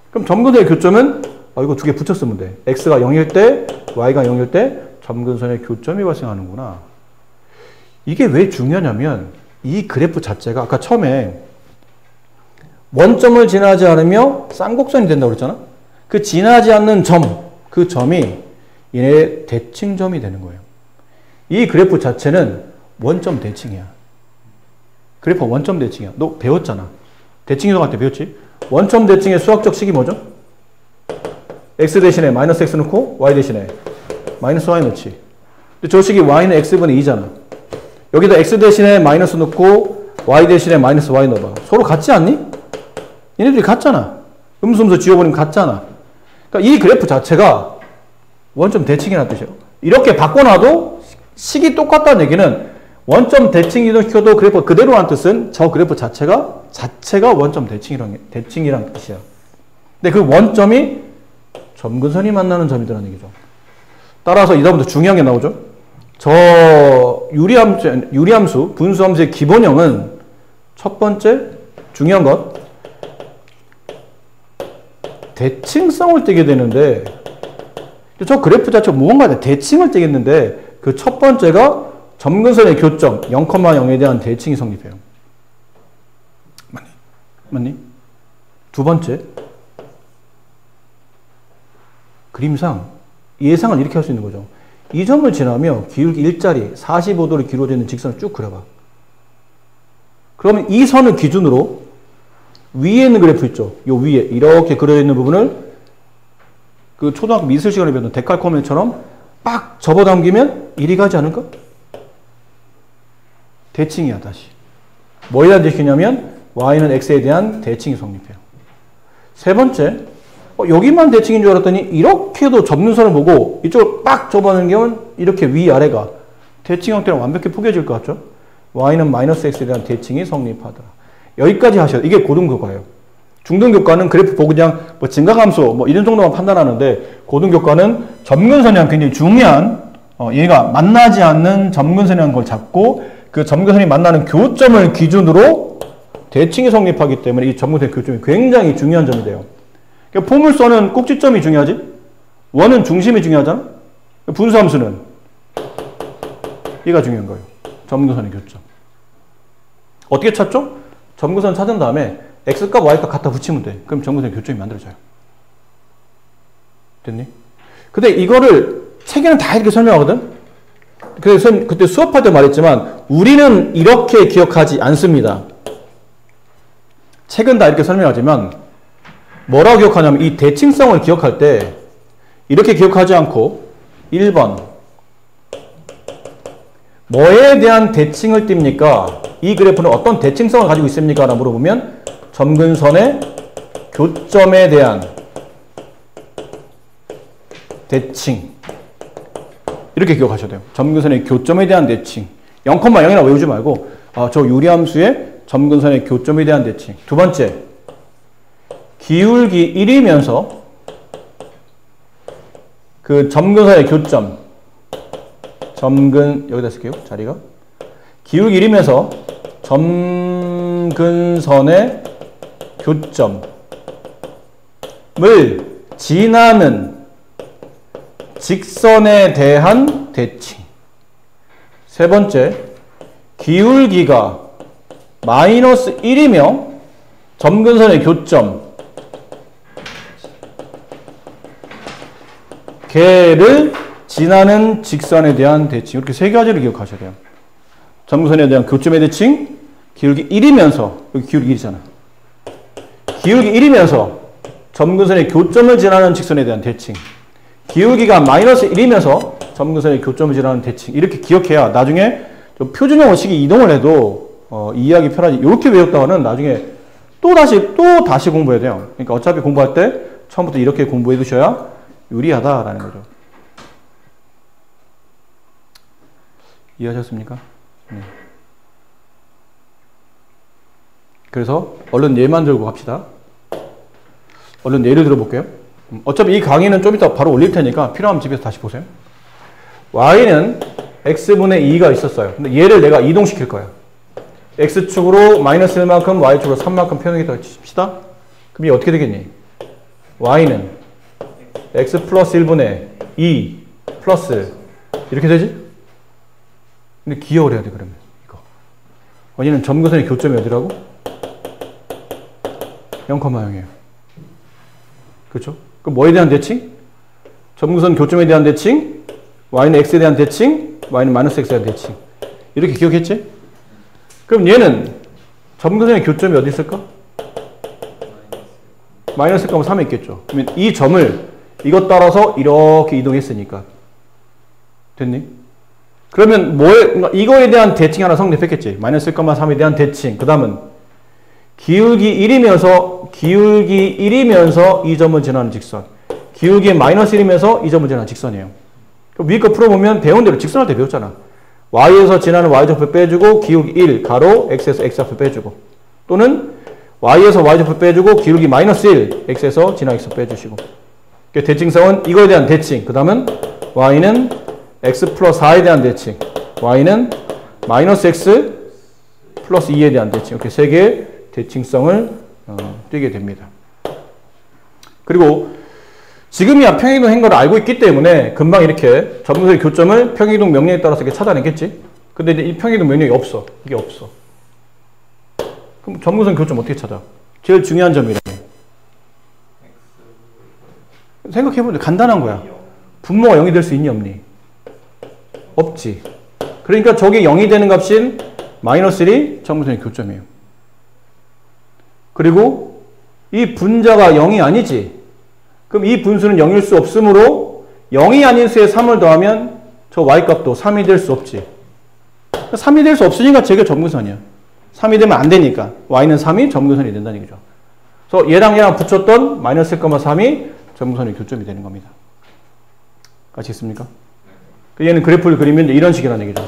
그럼 점근선의 교점은 이거 두 개 붙여 쓰면 돼. X가 0일 때, Y가 0일 때 점근선의 교점이 발생하는구나. 이게 왜 중요하냐면 이 그래프 자체가 아까 처음에 원점을 지나지 않으며 쌍곡선이 된다고 그랬잖아. 그 지나지 않는 점, 그 점이 얘네의 대칭점이 되는 거예요. 이 그래프 자체는 원점 대칭이야. 그래프 원점 대칭이야. 너 배웠잖아. 대칭 이동할 때 배웠지? 원점 대칭의 수학적 식이 뭐죠? x 대신에 마이너스 x 넣고 y 대신에 마이너스 y 넣지. 근데 저 식이 y는 x분의 2잖아. 여기다 x 대신에 마이너스 넣고 y 대신에 마이너스 y 넣어봐. 서로 같지 않니? 얘네들이 같잖아. 음수 지워버리면 같잖아. 그러니까 이 그래프 자체가 원점 대칭이라는 뜻이에요. 이렇게 바꿔놔도 식이 똑같다는 얘기는 원점 대칭 이동시켜도 그래프 그대로라는 뜻은 저 그래프 자체가 원점 대칭이라는 뜻이야. 근데 그 원점이 점근선이 만나는 점이라는 얘기죠. 따라서 이다음부터 중요한 게 나오죠. 저 유리함수, 분수함수의 기본형은 첫 번째 중요한 것 대칭성을 띠게 되는데 저 그래프 자체가 무언가 대칭을 띠겠는데 그 첫 번째가 점근선의 교점 0,0에 대한 대칭이 성립해요. 맞니? 두 번째 그림상 예상을 이렇게 할 수 있는 거죠. 이 점을 지나며 기울기 일자리 45도로 기울어져 있는 직선을 쭉 그려봐. 그러면 이 선을 기준으로 위에 있는 그래프 있죠. 요 위에 이렇게 그려져 있는 부분을 그 초등학교 미술 시간에 배웠던 데칼코메처럼 빡 접어당기면 이리 가지 않을까? 대칭이야 다시. 뭐에 대한 대칭이냐면 y는 x에 대한 대칭이 성립해요. 세 번째 여기만 대칭인 줄 알았더니 이렇게도 접는 선을 보고 이쪽을 빡 접어당기면 이렇게 위아래가 대칭 형태로 완벽히 포개질 것 같죠? y는 마이너스 x에 대한 대칭이 성립하더라. 여기까지 하셔야 돼. 이게 고등교과예요. 중등교과는 그래프 보고 그냥 뭐 증가함수 뭐 이런 정도만 판단하는데 고등교과는 점근선이랑 굉장히 중요한 얘가 만나지 않는 점근선이라는 걸 잡고 그 점근선이 만나는 교점을 기준으로 대칭이 성립하기 때문에 이 점근선의 교점이 굉장히 중요한 점이 돼요. 그러니까 포물선은 꼭지점이 중요하지? 원은 중심이 중요하잖아? 분수함수는 얘가 중요한 거예요. 점근선의 교점. 어떻게 찾죠? 점근선 찾은 다음에 x값 y값 갖다 붙이면 돼. 그럼 점근선의 교점이 만들어져요. 됐니? 근데 이거를 책에는 다 이렇게 설명하거든? 그래서 그때 수업할 때 말했지만 우리는 이렇게 기억하지 않습니다. 책은 다 이렇게 설명하지만 뭐라고 기억하냐면 이 대칭성을 기억할 때 이렇게 기억하지 않고 1번 뭐에 대한 대칭을 띱니까? 이 그래프는 어떤 대칭성을 가지고 있습니까? 라고 물어보면 점근선의 교점에 대한 대칭 이렇게 기억하셔야 돼요. 점근선의 교점에 대한 대칭 0,0이나 외우지 말고 저 유리함수의 점근선의 교점에 대한 대칭. 두 번째 기울기 1이면서 그 점근선의 교점 여기다 쓸게요. 자리가 기울기 1이면서 점근선의 교점을 지나는 직선에 대한 대칭. 세 번째, 기울기가 마이너스 1이며 점근선의 교점 걔를 지나는 직선에 대한 대칭. 이렇게 세 가지를 기억하셔야 돼요. 점근선에 대한 교점의 대칭, 기울기 1이면서 여기 기울기 1이잖아. 기울기 1이면서 점근선의 교점을 지나는 직선에 대한 대칭. 기울기가 마이너스 1이면서 점근선의 교점을 지나는 대칭. 이렇게 기억해야 나중에 좀 표준형어 식이 이동을 해도 이해하기 편하지. 이렇게 외웠다가는 나중에 또 다시 공부해야 돼요. 그러니까 어차피 공부할 때 처음부터 이렇게 공부해 두셔야 유리하다라는 거죠. 이해하셨습니까? 네. 그래서 얼른 예만 들고 갑시다. 얼른 예를 들어볼게요. 어차피 이 강의는 좀 이따 바로 올릴 테니까 필요하면 집에서 다시 보세요. y는 x분의 2가 있었어요. 근데 얘를 내가 이동시킬 거야. x축으로 마이너스 1만큼, y축으로 3만큼 표현하겠다고 칩시다. 그럼 이게 어떻게 되겠니? y는 x 플러스 1분의 2 플러스 이렇게 되지? 근데 기억을 해야 돼, 그러면. 이거. 얘는 점근선의 교점이 어디라고? 0,0이에요. 그렇죠? 그럼 뭐에 대한 대칭? 점근선 교점에 대한 대칭, y는 x에 대한 대칭, y는 마이너스 x에 대한 대칭. 이렇게 기억했지? 그럼 얘는 점근선의 교점이 어디 있을까? 마이너스 3에 있겠죠. 그러면 이 점을 이것 따라서 이렇게 이동했으니까 됐니? 그러면 그러니까 이거에 대한 대칭 하나 성립했겠지. 마이너스 1,3에 대한 대칭. 그 다음은 기울기 1이면서 이 점을 지나는 직선. 기울기 마이너스 1이면서 이 점을 지나는 직선이에요. 위에 거 풀어보면 배운 대로 직선할 때 배웠잖아. y에서 지나는 y좌표 빼주고 기울기 1 가로 x에서 x좌표 빼주고, 또는 y에서 y좌표 빼주고 기울기 마이너스 1 x에서 지나 x 빼주시고. 대칭성은 이거에 대한 대칭. 그 다음은 y는 x 플러스 4에 대한 대칭, y는 마이너스 x 플러스 2에 대한 대칭. 이렇게 세 개의 대칭성을 띄게 됩니다. 그리고 지금이야 평행이동 행거를 알고 있기 때문에 금방 이렇게 점근선의 교점을 평행이동 명령에 따라서 이렇게 찾아내겠지. 근데 이제 이 평행이동 명령이 없어. 이게 없어. 그럼 점근선 교점 어떻게 찾아? 제일 중요한 점이라며. 생각해보자. 간단한 거야. 분모가 0이 될 수 있니 없니? 없지. 그러니까 저게 0이 되는 값인 마이너스 1이 점근선의 교점이에요. 그리고 이 분자가 0이 아니지. 그럼 이 분수는 0일 수 없으므로 0이 아닌 수에 3을 더하면 저 y값도 3이 될 수 없지. 3이 될 수 없으니까 저게 점근선이야. 3이 되면 안 되니까 y는 3이 점근선이 된다는 얘기죠. 그래서 얘랑 붙였던 마이너스 1,3이 점근선의 교점이 되는 겁니다. 아시겠습니까? 얘는 그래프를 그리면 이런 식이라는 얘기죠.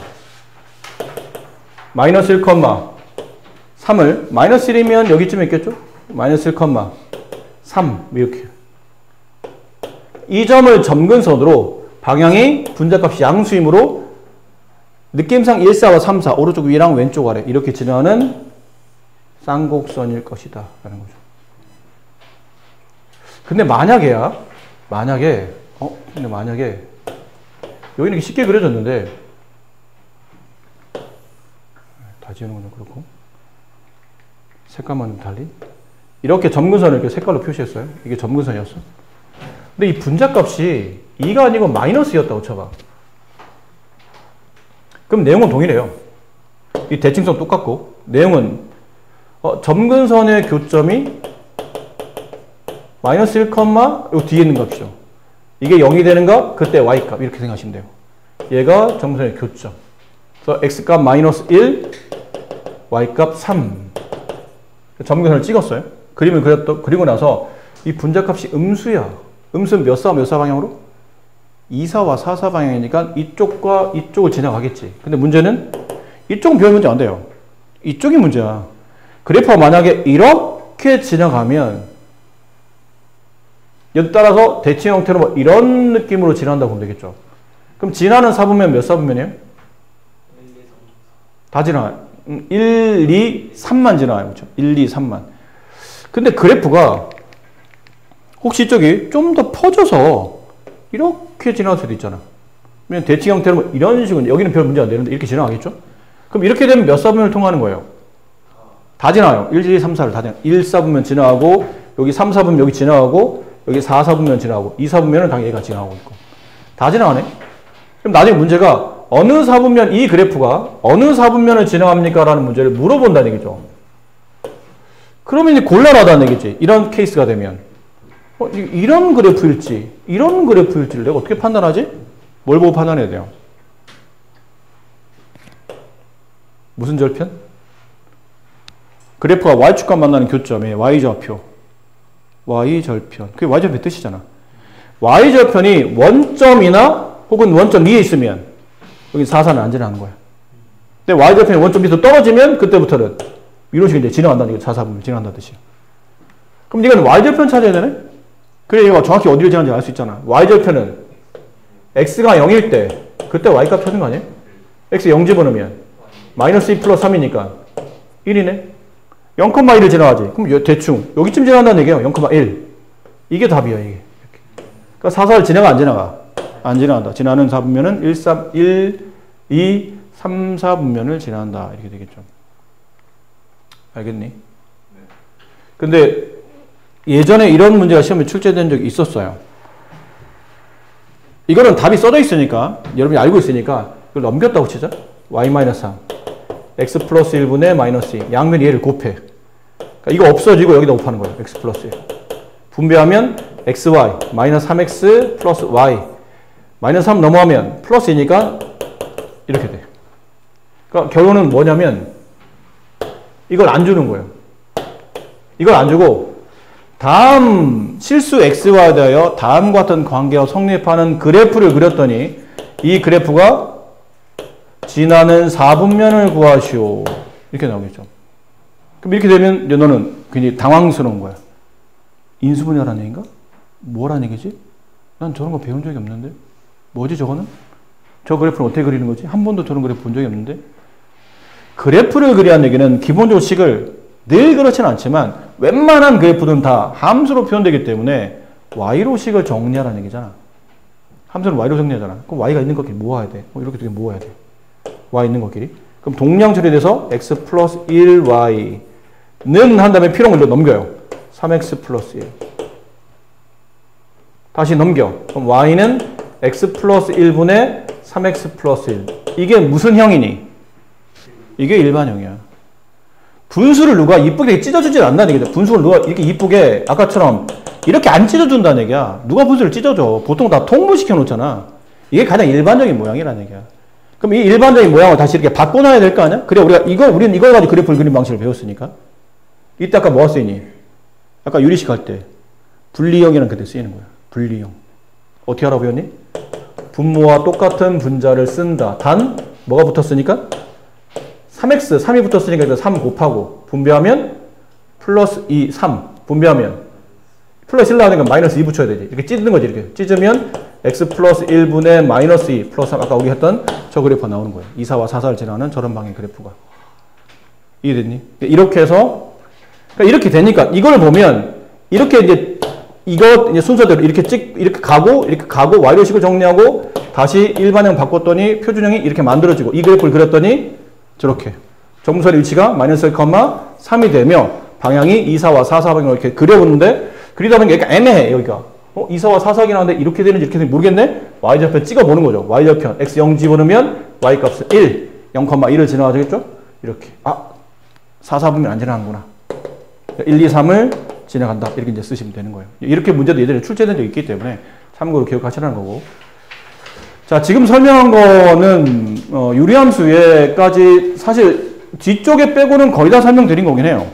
마이너스 1,3을 마이너스 1이면 여기쯤에 있겠죠? 마이너스 1,3 이렇게. 이 점을 점근선으로 방향이 분자값이 양수이므로 느낌상 1, 4와 3, 4 오른쪽 위랑 왼쪽 아래 이렇게 지나는 쌍곡선일 것이다 라는 거죠. 근데 만약에 여기는 이렇게 쉽게 그려졌는데 다 지우는 건 좀 그렇고 색깔만 좀 달리 이렇게 점근선을 이렇게 색깔로 표시했어요. 이게 점근선이었어. 근데 이 분자값이 2가 아니고 마이너스였다고 쳐봐. 그럼 내용은 동일해요. 이 대칭성 똑같고 내용은 점근선의 교점이 마이너스 1, 요 뒤에 있는 값이죠. 이게 0이 되는 값, 그때 y값 이렇게 생각하시면 돼요. 얘가 점근선의 교점. 그래서 x값 마이너스 1, y값 3. 점근선을 찍었어요. 그림을 그리고 나서 이 분자값이 음수야. 음수는 몇 사 방향으로? 2사와 4사 방향이니까 이쪽과 이쪽을 지나가겠지. 근데 문제는 이쪽은 별 문제 안 돼요. 이쪽이 문제야. 그래프가 만약에 이렇게 지나가면 여기 따라서 대칭 형태로 뭐 이런 느낌으로 지나간다고 보면 되겠죠. 그럼 지나는 사분면 몇 사분면이에요? 1, 2, 3. 다 지나가요. 1, 2, 3만 지나가요. 그렇죠? 1, 2, 3만. 근데 그래프가 혹시 이쪽이 좀 더 퍼져서 이렇게 지나갈 수도 있잖아. 그러면 대칭 형태로 뭐 이런 식으로 여기는 별 문제 안 되는데 이렇게 지나가겠죠? 그럼 이렇게 되면 몇 사분면을 통하는 거예요? 다 지나가요. 1, 2, 3, 4를 다 지나가요. 1, 4분면 지나가고 여기 3, 4분면 여기 지나가고 여기 4, 4분면 지나가고 2, 4분면은 당연히 얘가 지나가고 있고 다 지나가네? 그럼 나중에 문제가 어느 4분면 이 그래프가 어느 4분면을 지나갑니까? 라는 문제를 물어본다는 얘기죠. 그러면 이제 곤란하다는 얘기지. 이런 케이스가 되면 이런 그래프일지 이런 그래프일지를 내가 어떻게 판단하지? 뭘 보고 판단해야 돼요? 무슨 절편? 그래프가 y축과 만나는 교점에 y좌표 y절편. 그게 y절편의 뜻이잖아. y절편이 원점이나 혹은 원점 위에 있으면 여기 4사는 안 지나가는 거야. 근데 y절편이 원점 밑으로 떨어지면 그때부터는 이런 식으로 이제 지나간다는 얘기, 4, 4분면 지나간다는 뜻이야. 그럼 이건 y절편 찾아야 되네? 그래 얘가 정확히 어디를 지나는지 알 수 있잖아. y절편은 x가 0일 때 그때 y값 찾는 거 아니에요? x 0 집어넣으면 마이너스 2 플러스 3이니까 1이네? 0,1을 지나가지. 그럼 대충 여기쯤 지나간다는 얘기예요. 0,1. 이게 답이야 이게. 그러니까 4, 4를 지나가 안 지나가? 안 지나간다. 지나는 4분면은 1, 2, 3, 4분면을 지나간다. 이렇게 되겠죠. 알겠니? 근데 예전에 이런 문제가 시험에 출제된 적이 있었어요. 이거는 답이 써져 있으니까 여러분이 알고 있으니까 이걸 넘겼다고 치자. y-3 x 플러스 1분의 마이너스 2 양면이 얘를 곱해. 그러니까 이거 없어지고 여기다 곱하는 거예요. x 플러스 1 분배하면 xy 마이너스 3x 플러스 y 마이너스 3 넘어가면 플러스 2니까 이렇게 돼. 그러니까 결론은 뭐냐면 이걸 안 주는 거예요. 이걸 안 주고 다음 실수 xy에 대하여 다음과 같은 관계와 성립하는 그래프를 그렸더니 이 그래프가 지나는 4분면을 구하시오. 이렇게 나오겠죠. 그럼 이렇게 되면 너는 굉장히 당황스러운 거야. 인수분해라는 얘기인가? 뭐라는 얘기지? 난 저런 거 배운 적이 없는데? 뭐지 저거는? 저 그래프를 어떻게 그리는 거지? 한 번도 저런 그래프 본 적이 없는데? 그래프를 그리는 얘기는 기본적으로 식을 늘 그렇지는 않지만 웬만한 그래프들은 다 함수로 표현되기 때문에 y로 식을 정리하라는 얘기잖아. 함수는 y로 정리하잖아. 그럼 y가 있는 것끼리 모아야 돼. 이렇게 두 개 모아야 돼. y 있는 것끼리. 그럼 동량 처리돼서 x 플러스 1y는 한 다음에 필요한 걸 넘겨요. 3x 플러스 1. 다시 넘겨. 그럼 y는 x 플러스 1분의 3x 플러스 1. 이게 무슨 형이니? 이게 일반형이야. 분수를 누가 이쁘게 찢어주질 않는다는 얘기죠. 분수를 누가 이렇게 이쁘게 아까처럼 이렇게 안 찢어준다는 얘기야. 누가 분수를 찢어줘? 보통 다 통분시켜 놓잖아. 이게 가장 일반적인 모양이라는 얘기야. 그럼 이 일반적인 모양을 다시 이렇게 바꿔놔야 될 거 아니야? 그래 우리는 이걸 가지고 그래프를 그리는 방식을 배웠으니까. 이때 아까 뭐가 쓰이니? 아까 유리식 할 때 분리형이라는 그때 쓰이는 거야. 분리형. 어떻게 하라고 배웠니? 분모와 똑같은 분자를 쓴다. 단 뭐가 붙었으니까? 3x, 3이 붙었으니까 일단 3 곱하고 분배하면 플러스 2, 3 분배하면 플러스 1 나오니까 마이너스 2 붙여야 되지. 이렇게 찢는 거지. 이렇게 찢으면 x 플러스 1분의 마이너스 2 플러스 3 아까 우리 했던 저 그래프가 나오는 거예요. 2사와 4사를 지나는 저런 방의 그래프가. 이해됐니? 이렇게 해서 그러니까 이렇게 되니까 이걸 보면 이렇게 이제 이거 이제 순서대로 이렇게 가고 y로식을 정리하고 다시 일반형 바꿨더니 표준형이 이렇게 만들어지고 이 그래프를 그렸더니 저렇게 정수의 위치가 마이너스 1,3이 되며 방향이 2, 4와 4, 4방향으로 이렇게 그려보는데 그리다 보니까 약간 애매해 여기가. 2, 4와 4, 4이 나오는데 이렇게 되는지 이렇게 되는지 모르겠네? y좌편 찍어보는 거죠. y좌편 x 0 집어넣으면 y값은 1, 0,1을 지나가겠죠? 이렇게 4, 4분면 안 지나가는구나. 1, 2, 3을 지나간다. 이렇게 이제 쓰시면 되는 거예요. 이렇게 문제도 예전에 출제된 적이 있기 때문에 참고로 기억하시라는 거고. 자, 지금 설명한 거는 유리함수에까지 사실 뒤쪽에 빼고는 거의 다 설명드린 거긴 해요.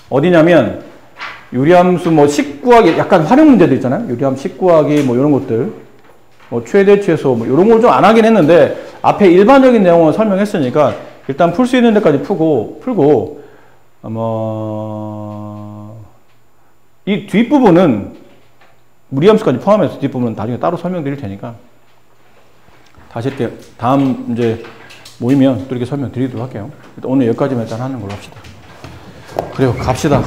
어디냐면 유리함수 뭐 식구하기 약간 활용 문제들 있잖아요. 유리함 식구하기 뭐 이런 것들 최대 최소 뭐 이런 걸 좀 안 하긴 했는데 앞에 일반적인 내용을 설명했으니까 일단 풀 수 있는 데까지 풀고 이 뒷부분은 무리함수까지 포함해서 뒷부분은 나중에 따로 설명드릴 테니까 다시 이렇게 다음 이제 모이면 또 이렇게 설명드리도록 할게요. 일단 오늘 여기까지만 일단 하는 걸로 합시다. 그래요, 갑시다.